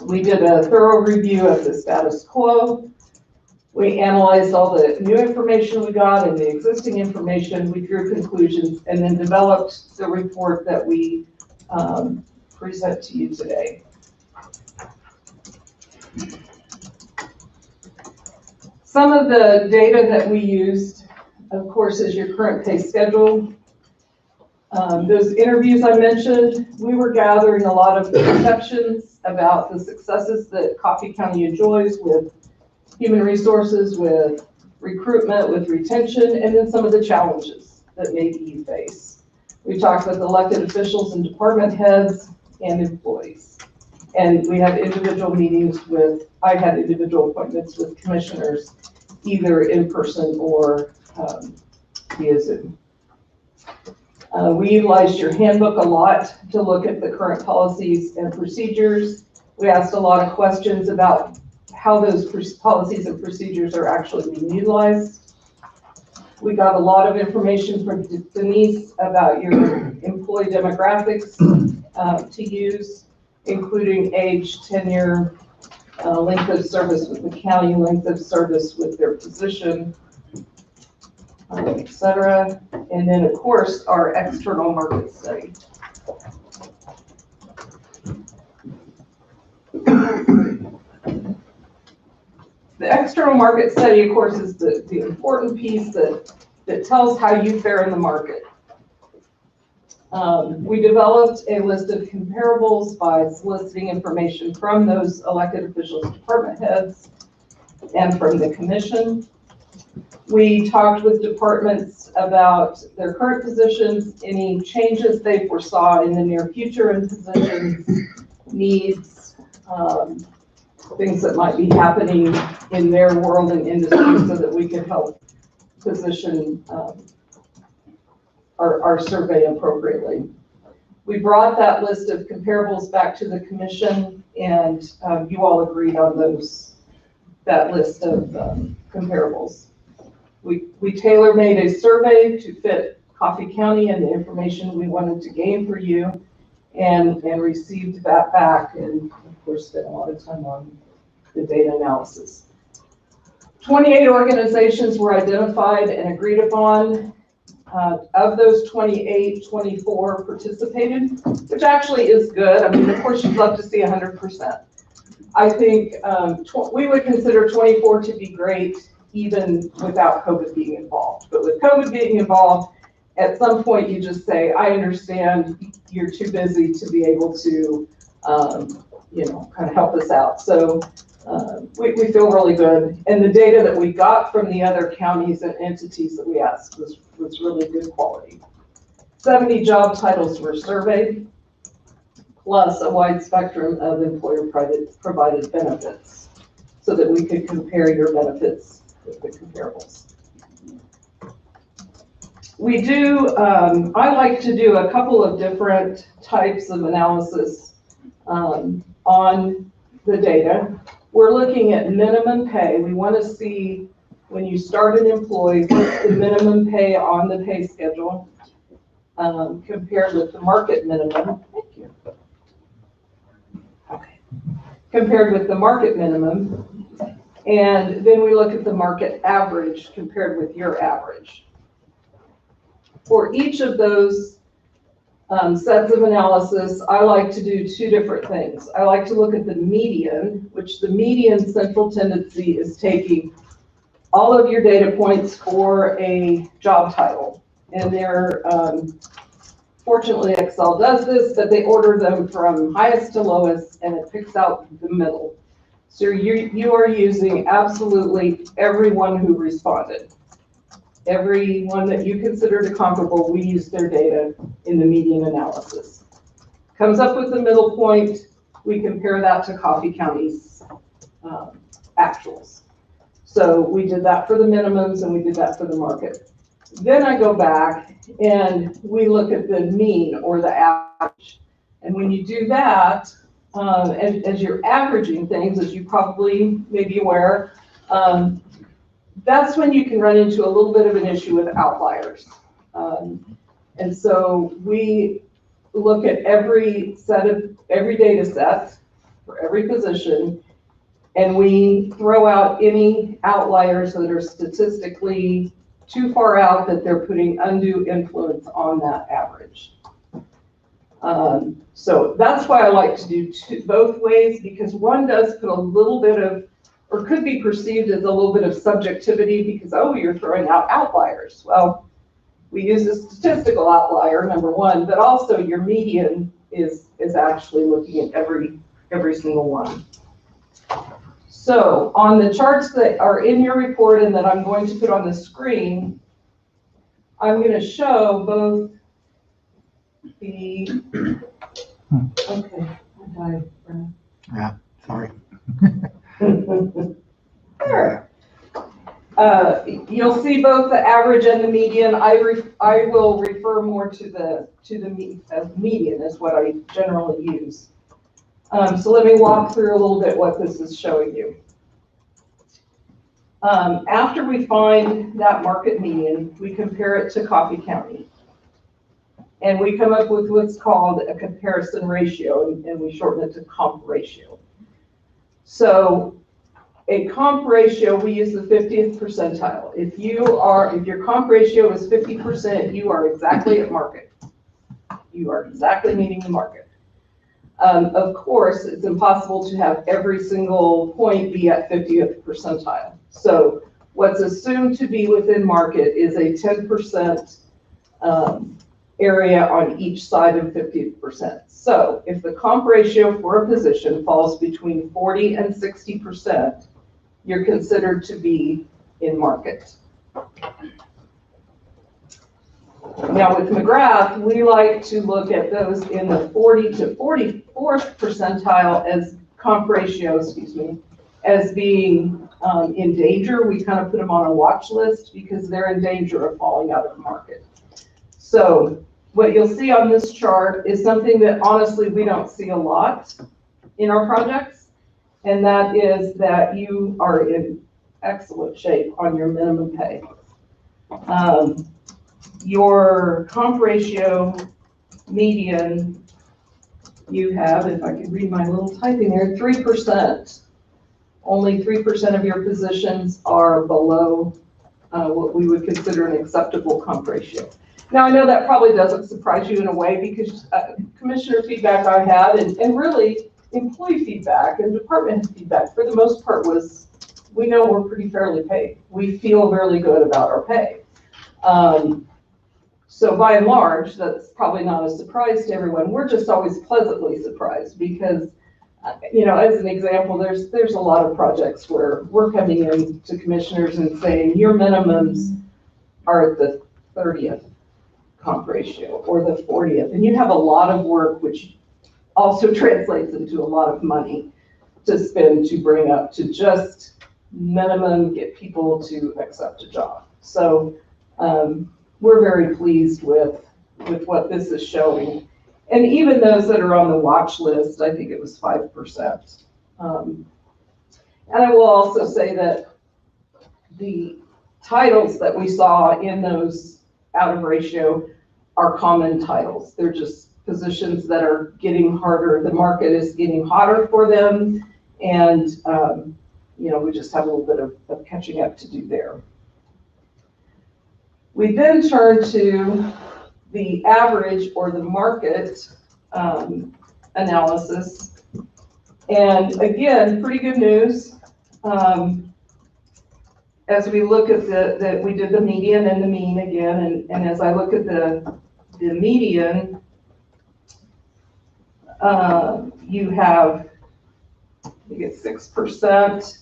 We did a thorough review of the status quo. We analyzed all the new information we got and the existing information. We drew conclusions and then developed the report that we present to you today. Some of the data that we used, of course, is your current pay schedule. Those interviews I mentioned, we were gathering a lot of perceptions about the successes that Coffee County enjoys with human resources, with recruitment, with retention, and then some of the challenges that maybe you face. We talked with elected officials and department heads and employees. And we had individual meetings with, I had individual appointments with commissioners, either in person or via Zoom. We utilized your handbook a lot to look at the current policies and procedures. We asked a lot of questions about how those policies and procedures are actually being utilized. We got a lot of information from Denise about your employee demographics to use, including age, tenure, length of service with the county, length of service with their position, et cetera. And then, of course, our external market study. The external market study, of course, is the important piece that tells how you fare in the market. We developed a list of comparables by soliciting information from those elected officials, department heads, and from the commission. We talked with departments about their current positions, any changes they foresaw in the near future in positions, needs, things that might be happening in their world and industry so that we could help position our survey appropriately. We brought that list of comparables back to the commission, and you all agreed on that list of comparables. We tailor-made a survey to fit Coffee County and the information we wanted to gain for you, and received that back, and of course spent a lot of time on the data analysis. 28 organizations were identified and agreed upon. Of those 28, 24 participated, which actually is good. I mean, of course, you'd love to see 100%. I think we would consider 24 to be great, even without COVID being involved. But with COVID being involved, at some point you just say, I understand you're too busy to be able to, kind of help us out. So we feel really good. And the data that we got from the other counties and entities that we asked was really good quality. 70 job titles were surveyed, plus a wide spectrum of employer-provided benefits, so that we could compare your benefits with the comparables. We do, I like to do a couple of different types of analysis on the data. We're looking at minimum pay. We want to see when you start an employee, what's the minimum pay on the pay schedule compared with the market minimum. Thank you. Okay. Compared with the market minimum. And then we look at the market average compared with your average. For each of those sets of analysis, I like to do two different things. I like to look at the median, which the median central tendency is taking all of your data points for a job title. And they're, fortunately Excel does this, but they order them from highest to lowest and it picks out the middle. So you are using absolutely everyone who responded. Everyone that you considered comparable, we use their data in the median analysis. Comes up with the middle point, we compare that to Coffee County's actuals. So we did that for the minimums and we did that for the market. Then I go back and we look at the mean or the average. And when you do that, as you're averaging things, as you probably may be aware, that's when you can run into a little bit of an issue with outliers. And so we look at every data set for every position, and we throw out any outliers that are statistically too far out that they're putting undue influence on that average. So that's why I like to do both ways, because one does put a little bit of, or could be perceived as a little bit of subjectivity because, oh, you're throwing out outliers. Well, we use a statistical outlier, number one, but also your median is actually looking at every single one. So on the charts that are in your report and that I'm going to put on the screen, I'm going to show both the, okay, I died, Brad. Yeah, sorry. There. You'll see both the average and the median. I will refer more to the median is what I generally use. So let me walk through a little bit what this is showing you. After we find that market median, we compare it to Coffee County. And we come up with what's called a comparison ratio, and we shorten it to comp ratio. So a comp ratio, we use the 50th percentile. If your comp ratio is 50%, you are exactly at market. You are exactly meeting the market. Of course, it's impossible to have every single point be at 50th percentile. So what's assumed to be within market is a 10% area on each side of 50%. So if the comp ratio for a position falls between 40 and 60%, you're considered to be in market. Now with McGrath, we like to look at those in the 40 to 44th percentile as comp ratio, as being in danger. We kind of put them on a watch list because they're in danger of falling out of the market. So what you'll see on this chart is something that honestly we don't see a lot in our projects, and that is that you are in excellent shape on your minimum pay. Your comp ratio median, you have, if I could read my little typing there, 3%. Only 3% of your positions are below what we would consider an acceptable comp ratio. Now, I know that probably doesn't surprise you in a way because commissioner feedback I had, and really employee feedback and department feedback for the most part was, we know we're pretty fairly paid. We feel really good about our pay. So by and large, that's probably not a surprise to everyone. We're just always pleasantly surprised because, as an example, there's a lot of projects where we're coming in to commissioners and saying your minimums are at the 30th comp ratio or the 40th, and you have a lot of work, which also translates into a lot of money to spend to bring up to just minimum get people to accept a job. So we're very pleased with what this is showing. And even those that are on the watch list, I think it was 5%. And I will also say that the titles that we saw in those out of ratio are common titles. They're just positions that are getting harder. The market is getting hotter for them. And, we just have a little bit of catching up to do there. We then turn to the average or the market analysis. And again, pretty good news. As we look at we did the median and the mean again, and as I look at the median, you have, you get 6%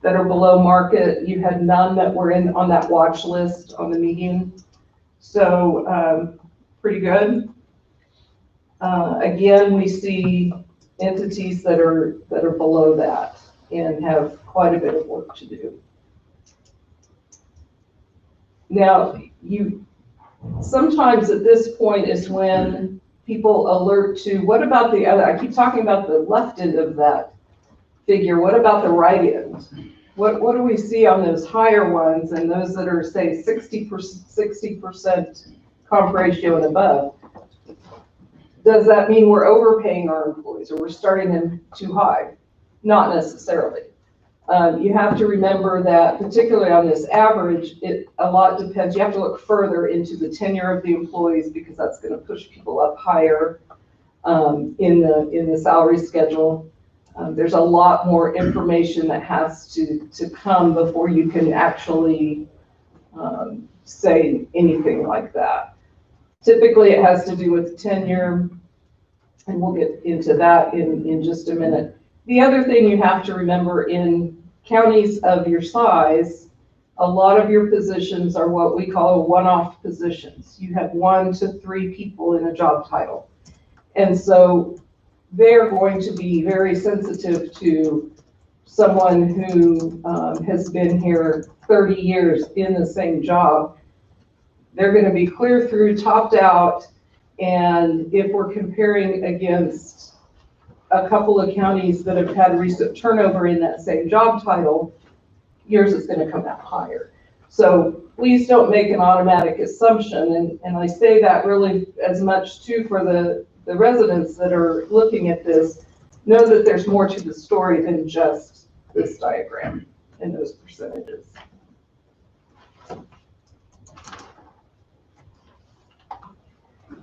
that are below market. You had none that were on that watch list on the median. So pretty good. Again, we see entities that are below that and have quite a bit of work to do. Now, sometimes at this point is when people alert to, what about the other, I keep talking about the left end of that figure, what about the right end? what do we see on those higher ones and those that are, say, 60% comp ratio and above? Does that mean we're overpaying our employees or we're starting them too high? Not necessarily. You have to remember that particularly on this average, a lot depends. You have to look further into the tenure of the employees because that's going to push people up higher in the salary schedule. There's a lot more information that has to come before you can actually say anything like that. Typically, it has to do with tenure, and we'll get into that in just a minute. The other thing you have to remember in counties of your size, a lot of your positions are what we call one-off positions. You have 1 to 3 people in a job title. And so they're going to be very sensitive to someone who has been here 30 years in the same job. They're going to be clear through, topped out, and if we're comparing against a couple of counties that have had recent turnover in that same job title, yours is going to come out higher. So please don't make an automatic assumption, and I say that really as much too for the residents that are looking at this. Know that there's more to the story than just this diagram and those percentages.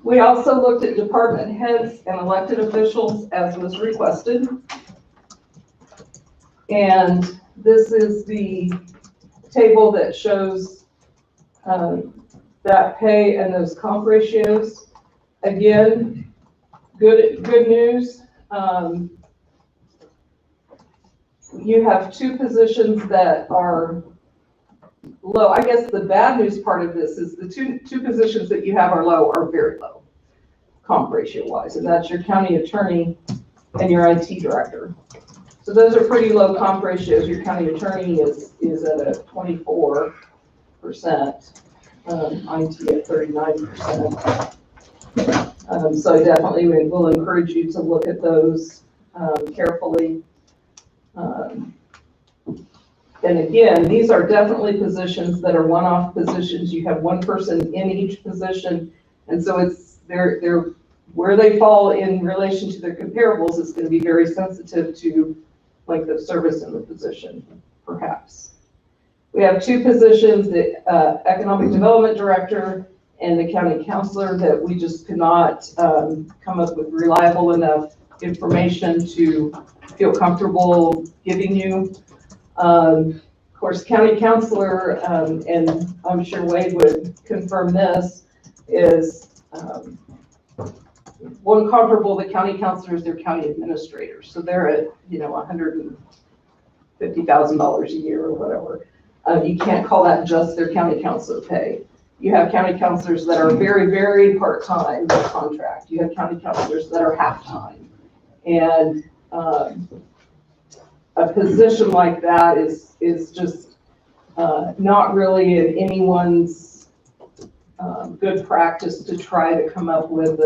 We also looked at department heads and elected officials as was requested. And this is the table that shows that pay and those comp ratios. Again, good news. You have 2 positions that are low. I guess the bad news part of this is the two positions that you have are low, are very low comp ratio wise, and that's your county attorney and your IT director. So those are pretty low comp ratios. Your county attorney is at a 24%, IT at 39%. So I definitely will encourage you to look at those carefully. And again, these are definitely positions that are one-off positions. You have 1 person in each position, and so it's they're where they fall in relation to their comparables is going to be very sensitive to length of service in the position, perhaps. We have 2 positions, the economic development director and the county counselor, that we just could not come up with reliable enough information to feel comfortable giving you. Of course, county counselor, and I'm sure Wade would confirm this, is one comparable. The county counselor is their county administrator, so they're at $150,000 a year or whatever. You can't call that just their county counselor pay. You have county counselors that are very, very part-time contract. You have county counselors that are half-time, and a position like that is just not really in anyone's good practice to try to come up with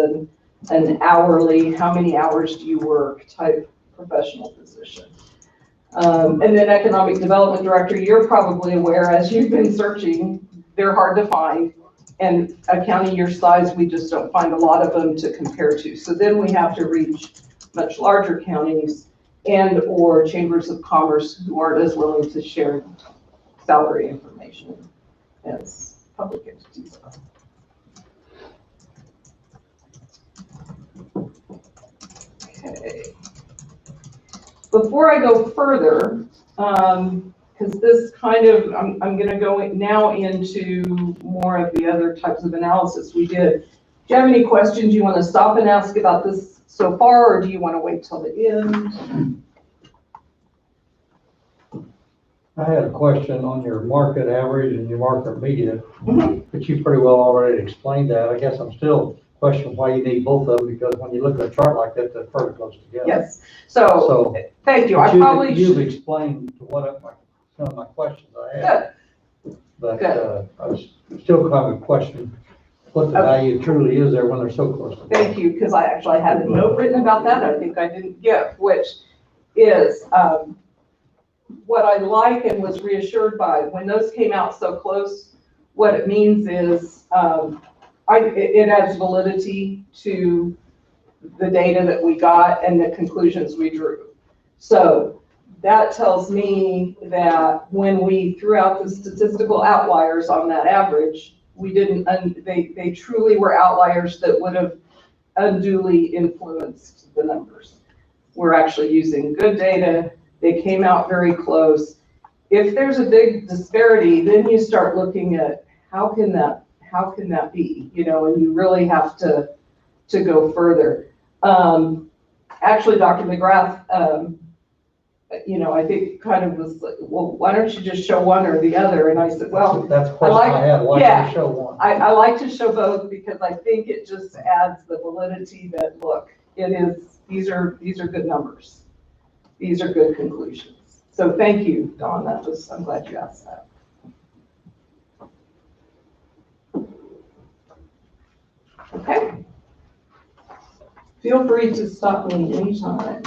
an hourly, how many hours do you work type professional position. And then economic development director, you're probably aware as you've been searching, they're hard to find. And a county your size, we just don't find a lot of them to compare to. So then we have to reach much larger counties and or chambers of commerce who aren't as willing to share salary information as public entities are. Okay. Before I go further, because this kind of, I'm going to go now into more of the other types of analysis we did. Do you have any questions you want to stop and ask about this so far, or do you want to wait till the end? I had a question on your market average and your market median, but you pretty well already explained that. I guess I'm still questioning why you need both of them, because when you look at a chart like that, they're pretty close together. Yes. So thank you. I probably you've explained what some of my questions I had. Good. But I was still kind of question what the value truly is there when they're so close together. Thank you, because I actually had a note written about that. I think I didn't give, which is what I like and was reassured by, when those came out so close, what it means is, it adds validity to the data that we got and the conclusions we drew. So that tells me that when we threw out the statistical outliers on that average, we didn't, they truly were outliers that would have unduly influenced the numbers. We're actually using good data. They came out very close. If there's a big disparity, then you start looking at how can that be, you know, and you really have to go further. Actually, Dr. McGrath, you know, I think kind of was like, well, why don't you just show one or the other? And I said, well, That's a question I had, why yeah. don't you show one? I like to show both because I think it just adds the validity that, look, it is, these are good numbers. These are good conclusions. So thank you, Dawn. I'm glad you asked that. Okay. Feel free to stop me anytime.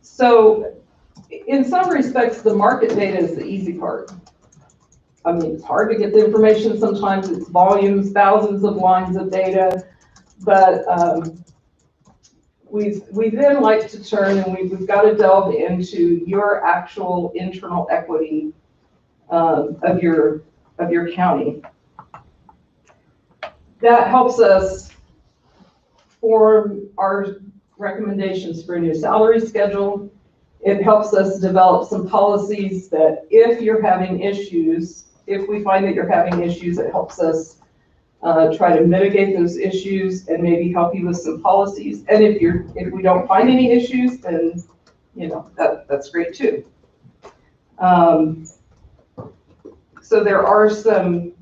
So in some respects, the market data is the easy part. I mean, it's hard to get the information sometimes. It's volumes, thousands of lines of data, but we then like to turn and we've got to delve into your actual internal equity of your county. That helps us form our recommendations for a new salary schedule. It helps us develop some policies that if you're having issues, if we find that you're having issues, it helps us try to mitigate those issues and maybe help you with some policies. And if we don't find any issues, then, you know, that's great too. So there are some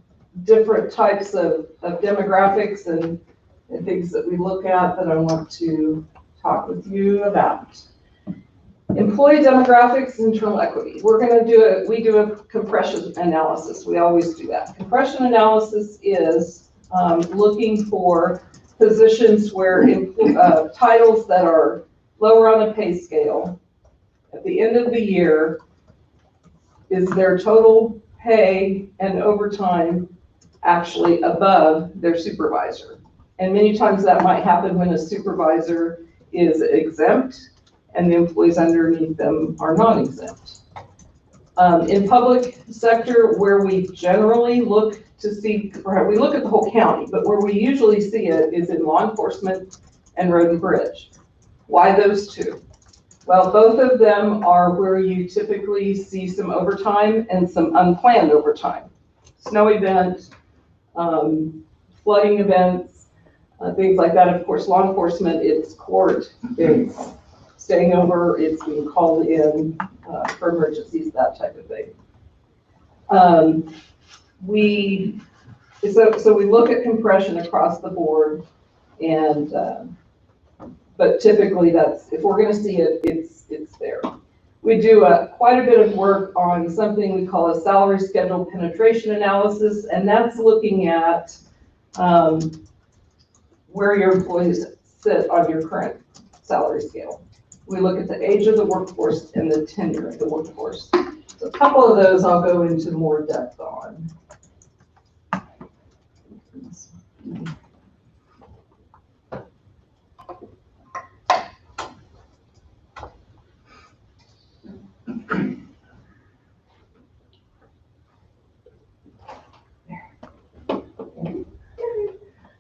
different types of demographics and things that we look at that I want to talk with you about. Employee demographics, internal equity. We do a compression analysis. We always do that. Compression analysis is looking for positions where titles that are lower on the pay scale. At the end of the year, is their total pay and overtime actually above their supervisor? And many times that might happen when a supervisor is exempt and the employees underneath them are non-exempt. In public sector, where we generally look to see, we look at the whole county, but where we usually see it is in law enforcement and road and bridge. Why those two? Well, both of them are where you typically see some overtime and some unplanned overtime. Snow event, flooding events, things like that. Of course, law enforcement, it's court, it's staying over, it's being called in for emergencies, that type of thing. So we look at compression across the board, and but typically that's, if we're going to see it, it's there. We do quite a bit of work on something we call a salary schedule penetration analysis, and that's looking at where your employees sit on your current salary scale. We look at the age of the workforce and the tenure of the workforce. So a couple of those I'll go into more depth on.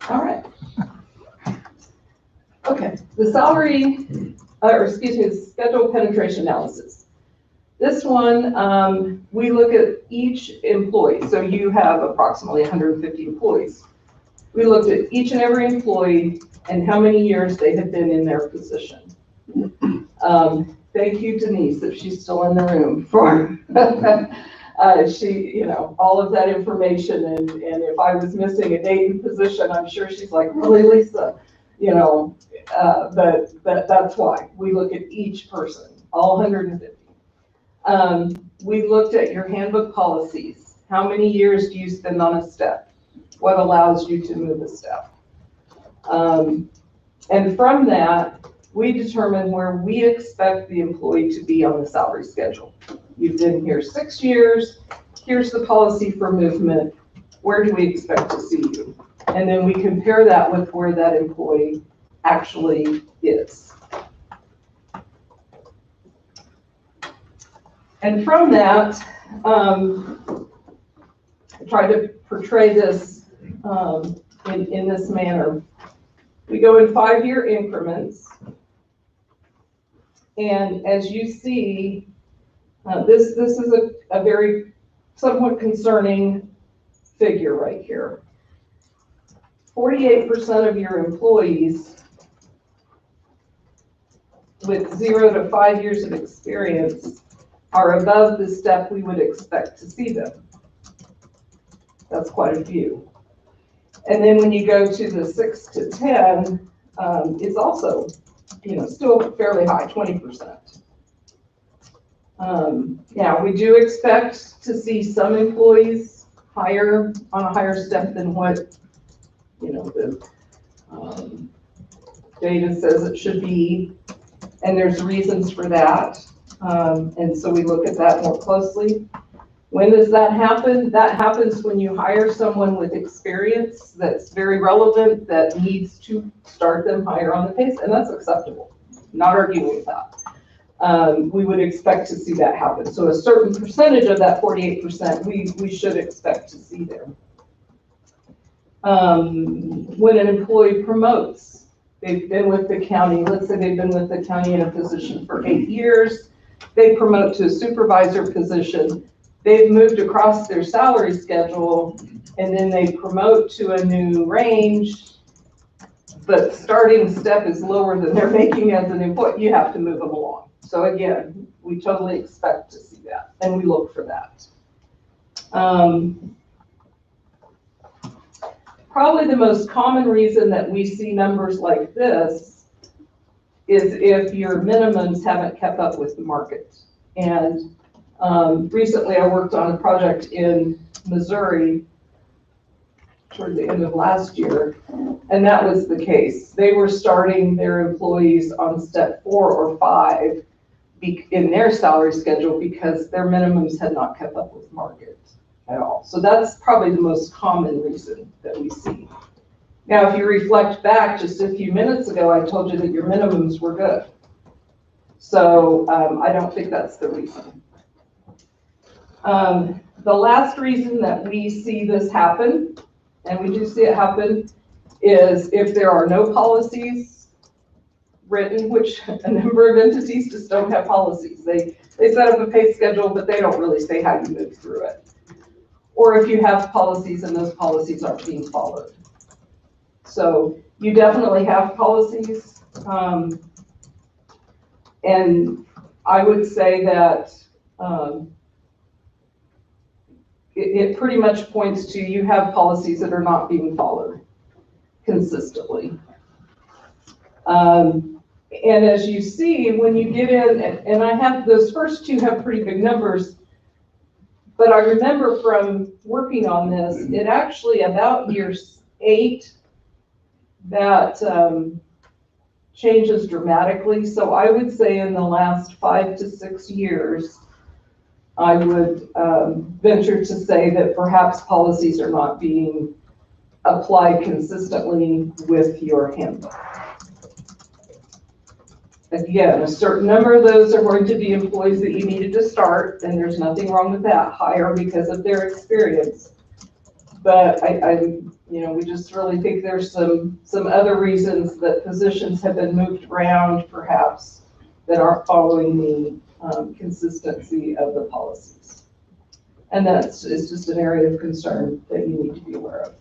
All right. Okay, the salary, schedule penetration analysis. This one, we look at each employee. So you have approximately 150 employees. We looked at each and every employee and how many years they had been in their position. Thank you, Denise, if she's still in the room, for she, you know, all of that information. And if I was missing a date and position, I'm sure she's like, really, Lisa? You know, but that's why we look at each person, all 150. We looked at your handbook policies. How many years do you spend on a step? What allows you to move a step? And from that, we determine where we expect the employee to be on the salary schedule. You've been here 6 years, here's the policy for movement, where do we expect to see you? And then we compare that with where that employee actually is. And from that, I try to portray this in this manner. We go in 5-year increments. And as you see, this is a very somewhat concerning figure right here. 48% of your employees with 0 to 5 years of experience are above the step we would expect to see them. That's quite a few. And then when you go to the 6 to 10, it's also, still fairly high, 20%. Now, we do expect to see some employees on a higher step than what, the data says it should be, and there's reasons for that. And so we look at that more closely. When does that happen? That happens when you hire someone with experience that's very relevant, that needs to start them higher on the pace, and that's acceptable. Not arguing with that. We would expect to see that happen. So a certain percentage of that 48%, we should expect to see there. When an employee promotes, they've been with the county, let's say they've been with the county in a position for 8 years, they promote to a supervisor position, they've moved across their salary schedule, and then they promote to a new range, but starting step is lower than they're making as an employee, you have to move them along. So again, we totally expect to see that, and we look for that. Probably the most common reason that we see numbers like this is if your minimums haven't kept up with the market. And recently I worked on a project in Missouri toward the end of last year, and that was the case. They were starting their employees on step 4 or 5 in their salary schedule because their minimums had not kept up with market at all. So that's probably the most common reason that we see. Now, if you reflect back just a few minutes ago, I told you that your minimums were good. So I don't think that's the reason. The last reason that we see this happen, and we do see it happen, is if there are no policies written, which a number of entities just don't have policies. They set up a pay schedule, but they don't really say how you move through it. Or if you have policies and those policies aren't being followed. So you definitely have policies. And I would say that it pretty much points to you have policies that are not being followed consistently. And as you see, when you get in, and I have those first two have pretty big numbers, but I remember from working on this, it actually about year 8, that changes dramatically. So I would say in the last 5 to 6 years, I would venture to say that perhaps policies are not being applied consistently with your handbook. Again, a certain number of those are going to be employees that you needed to start, and there's nothing wrong with that, hire because of their experience. But we just really think there's some other reasons that positions have been moved around, perhaps, that aren't following the consistency of the policies. And that's just an area of concern that you need to be aware of.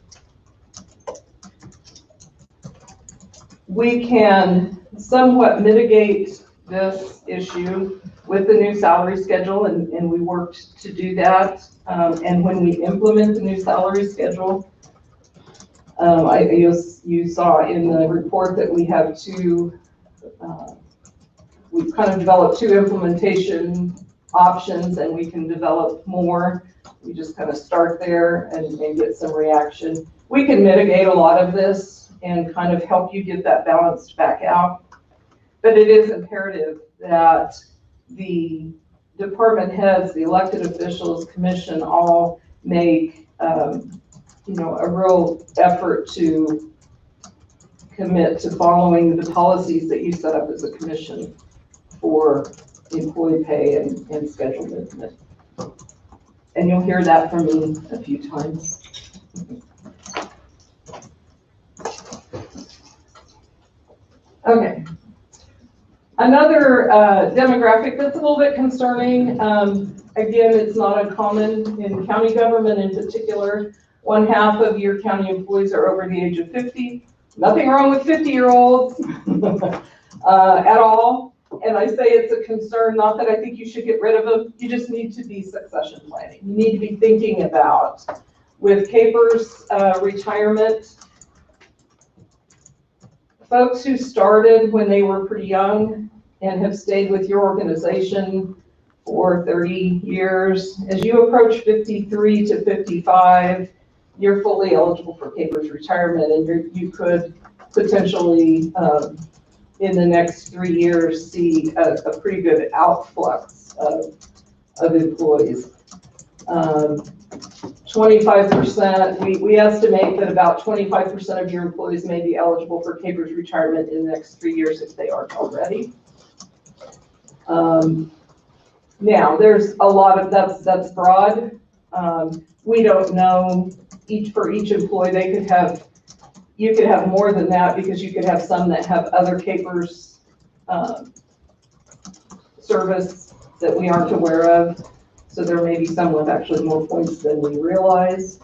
We can somewhat mitigate this issue with the new salary schedule, and we worked to do that. And when we implement the new salary schedule, you saw in the report that we have we've kind of developed 2 implementation options, and we can develop more. We just kind of start there and get some reaction. We can mitigate a lot of this and kind of help you get that balanced back out. But it is imperative that the department heads, the elected officials, commission all make, you know, a real effort to commit to following the policies that you set up as a commission for employee pay and schedule movement. And you'll hear that from me a few times. Okay. Another demographic that's a little bit concerning, again, it's not uncommon in county government in particular. 1/2 of your county employees are over the age of 50. Nothing wrong with 50-year-olds at all. And I say it's a concern, not that I think you should get rid of them. You just need to be succession planning. You need to be thinking about, with Capers retirement, folks who started when they were pretty young and have stayed with your organization for 30 years, as you approach 53 to 55, you're fully eligible for Capers retirement, and you could potentially, in the next 3 years, see a pretty good outflux of employees. 25%, we estimate that about 25% of your employees may be eligible for Capers retirement in the next 3 years if they aren't already. Now, there's a lot of, that's broad. We don't know for each employee, you could have more than that, because you could have some that have other Capers service that we aren't aware of. So there may be some with actually more points than we realize.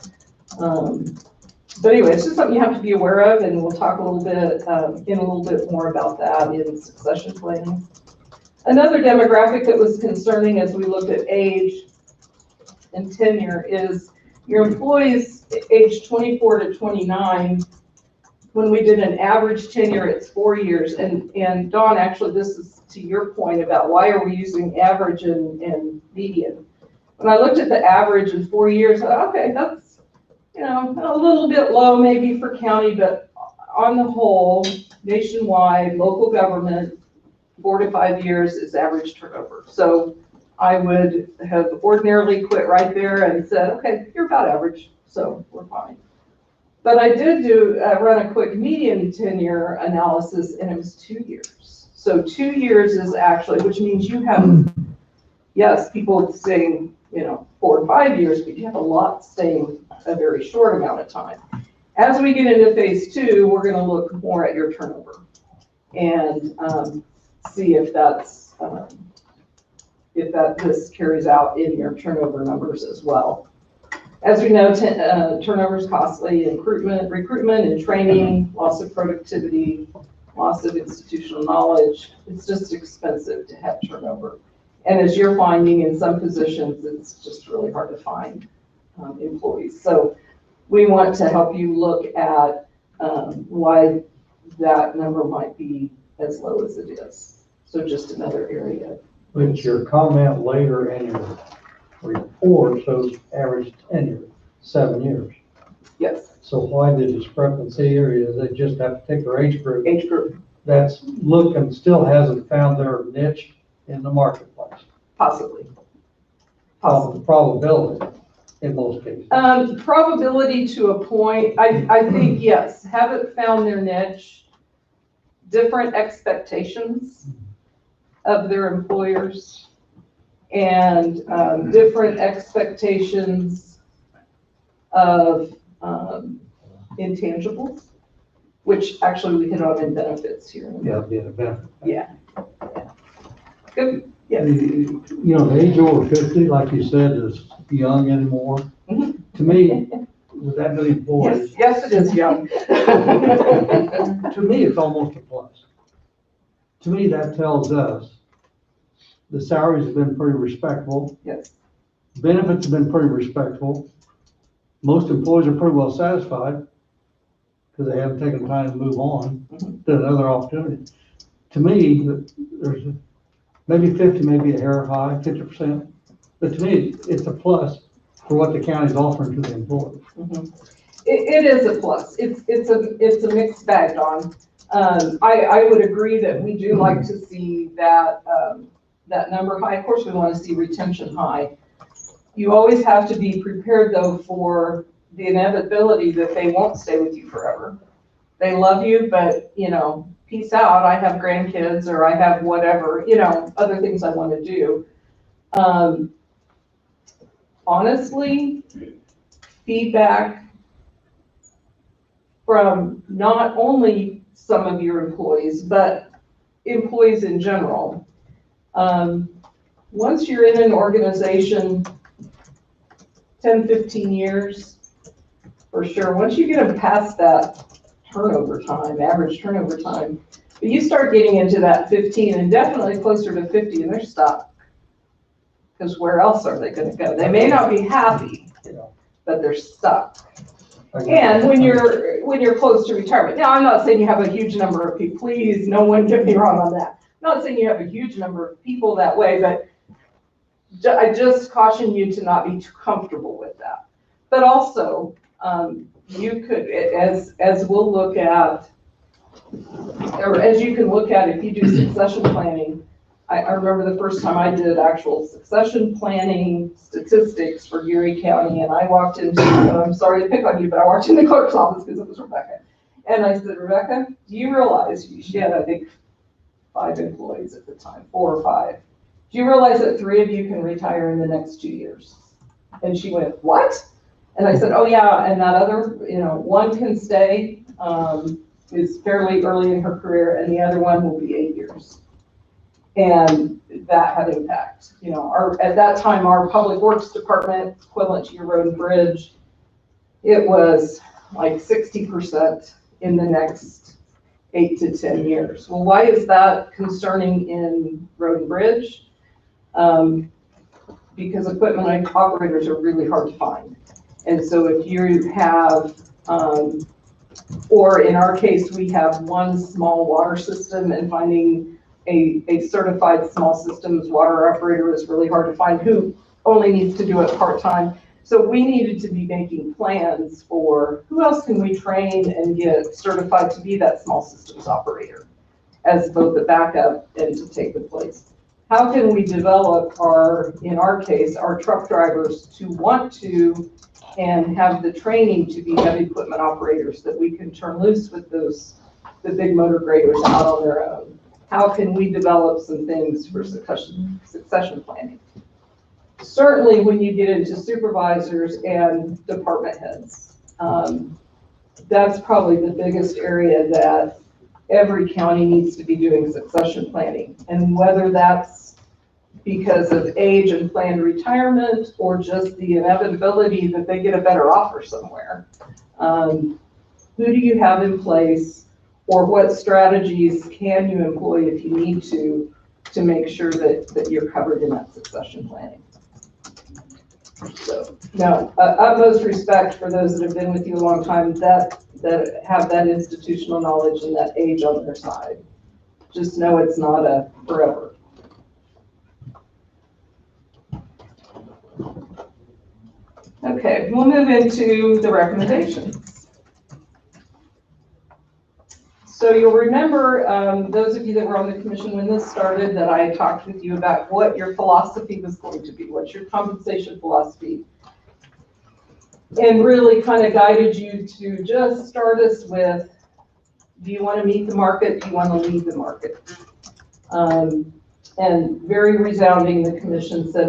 But anyway, it's just something you have to be aware of, and we'll talk a little bit in a little bit more about that in succession planning. Another demographic that was concerning as we looked at age and tenure is your employees age 24 to 29. When we did an average tenure, it's 4 years. And Dawn, actually, this is to your point about why are we using average and median. When I looked at the average in 4 years, I thought, okay, that's, you know, a little bit low maybe for county, but on the whole, nationwide, local government, 4 to 5 years is average turnover. So I would have ordinarily quit right there and said, okay, you're about average, so we're fine. But I did run a quick median tenure analysis, and it was 2 years. So 2 years is actually, which means you have, yes, people staying, you know, 4 or 5 years, but you have a lot staying a very short amount of time. As we get into phase 2, we're going to look more at your turnover and see if that's this carries out in your turnover numbers as well. As we know, turnover is costly. Recruitment and training, loss of productivity, loss of institutional knowledge. It's just expensive to have turnover. And as you're finding in some positions, it's just really hard to find employees. So we want to help you look at why that number might be as low as it is. So just another area. But your comment later in your report shows average tenure, 7 years. Yes. So why the discrepancy here is they just have to take their age group. Age group. That's looking, still hasn't found their niche in the marketplace. Possibly. Possibly. Probability in most cases. Probability to a point, I think, yes, haven't found their niche, different expectations of their employers, and different expectations of intangibles, which actually we hit on in benefits here. Yeah, be a benefit. Yeah. Good. Yes. You know, the age over 50, like you said, is young anymore. Mm-hmm. To me, with that many employees. Yes, it is young. To me, it's almost a plus. To me, that tells us the salaries have been pretty respectable. Yes. Benefits have been pretty respectable. Most employees are pretty well satisfied because they haven't taken time to move on to another opportunity. To me, there's maybe 50, maybe a hair high, 50%. But to me, it's a plus for what the county's offering to the employees. Mm-hmm. It is a plus. It's a mixed bag, Dawn. I would agree that we do like to see that, that number high. Of course, we want to see retention high. You always have to be prepared though for the inevitability that they won't stay with you forever. They love you, but you know, peace out. I have grandkids or I have whatever, you know, other things I want to do. Honestly, feedback from not only some of your employees, but employees in general. Once you're in an organization 10, 15 years, for sure, once you get them past that turnover time, average turnover time, but you start getting into that 15 and definitely closer to 50 and they're stuck. Because where else are they going to go? They may not be happy, but they're stuck. And when you're close to retirement, now I'm not saying you have a huge number of people, please, no one get me wrong on that. I'm not saying you have a huge number of people that way, but I just caution you to not be too comfortable with that. But also, you could, as we'll look at, or as you can look at if you do succession planning, I remember the first time I did actual succession planning statistics for Geary County, and I walked into, I'm sorry to pick on you, but I walked in the clerk's office because it was Rebecca. And I said, Rebecca, do you realize, she had, I think, 5 employees at the time, 4 or 5. Do you realize that 3 of you can retire in the next 2 years? And she went, what? And I said, oh yeah, and that other, you know, 1 can stay, is fairly early in her career, and the other one will be 8 years. And that had impact. You know, at that time, our public works department, equivalent to your road and bridge, it was like 60% in the next 8 to 10 years. Well, why is that concerning in road and bridge? Because equipment operators are really hard to find. And so if you have, or in our case, we have 1 small water system, and finding a certified small systems water operator is really hard to find, who only needs to do it part-time. So we needed to be making plans for who else can we train and get certified to be that small systems operator as both a backup and to take the place. How can we develop our, in our case, our truck drivers to want to and have the training to be heavy equipment operators that we can turn loose with those, the big motor graders out on their own? How can we develop some things for succession planning? Certainly when you get into supervisors and department heads, that's probably the biggest area that every county needs to be doing succession planning. And whether that's because of age and planned retirement or just the inevitability that they get a better offer somewhere, who do you have in place? Or what strategies can you employ if you need to make sure that you're covered in that succession planning? So, no, utmost respect for those that have been with you a long time, that have that institutional knowledge and that age on their side. Just know it's not a forever. Okay, we'll move into the recommendations. So you'll remember, those of you that were on the commission when this started, that I talked with you about what your philosophy was going to be, what's your compensation philosophy, and really kind of guided you to just start us with, do you want to meet the market? Do you want to lead the market? And very resounding, the commission said,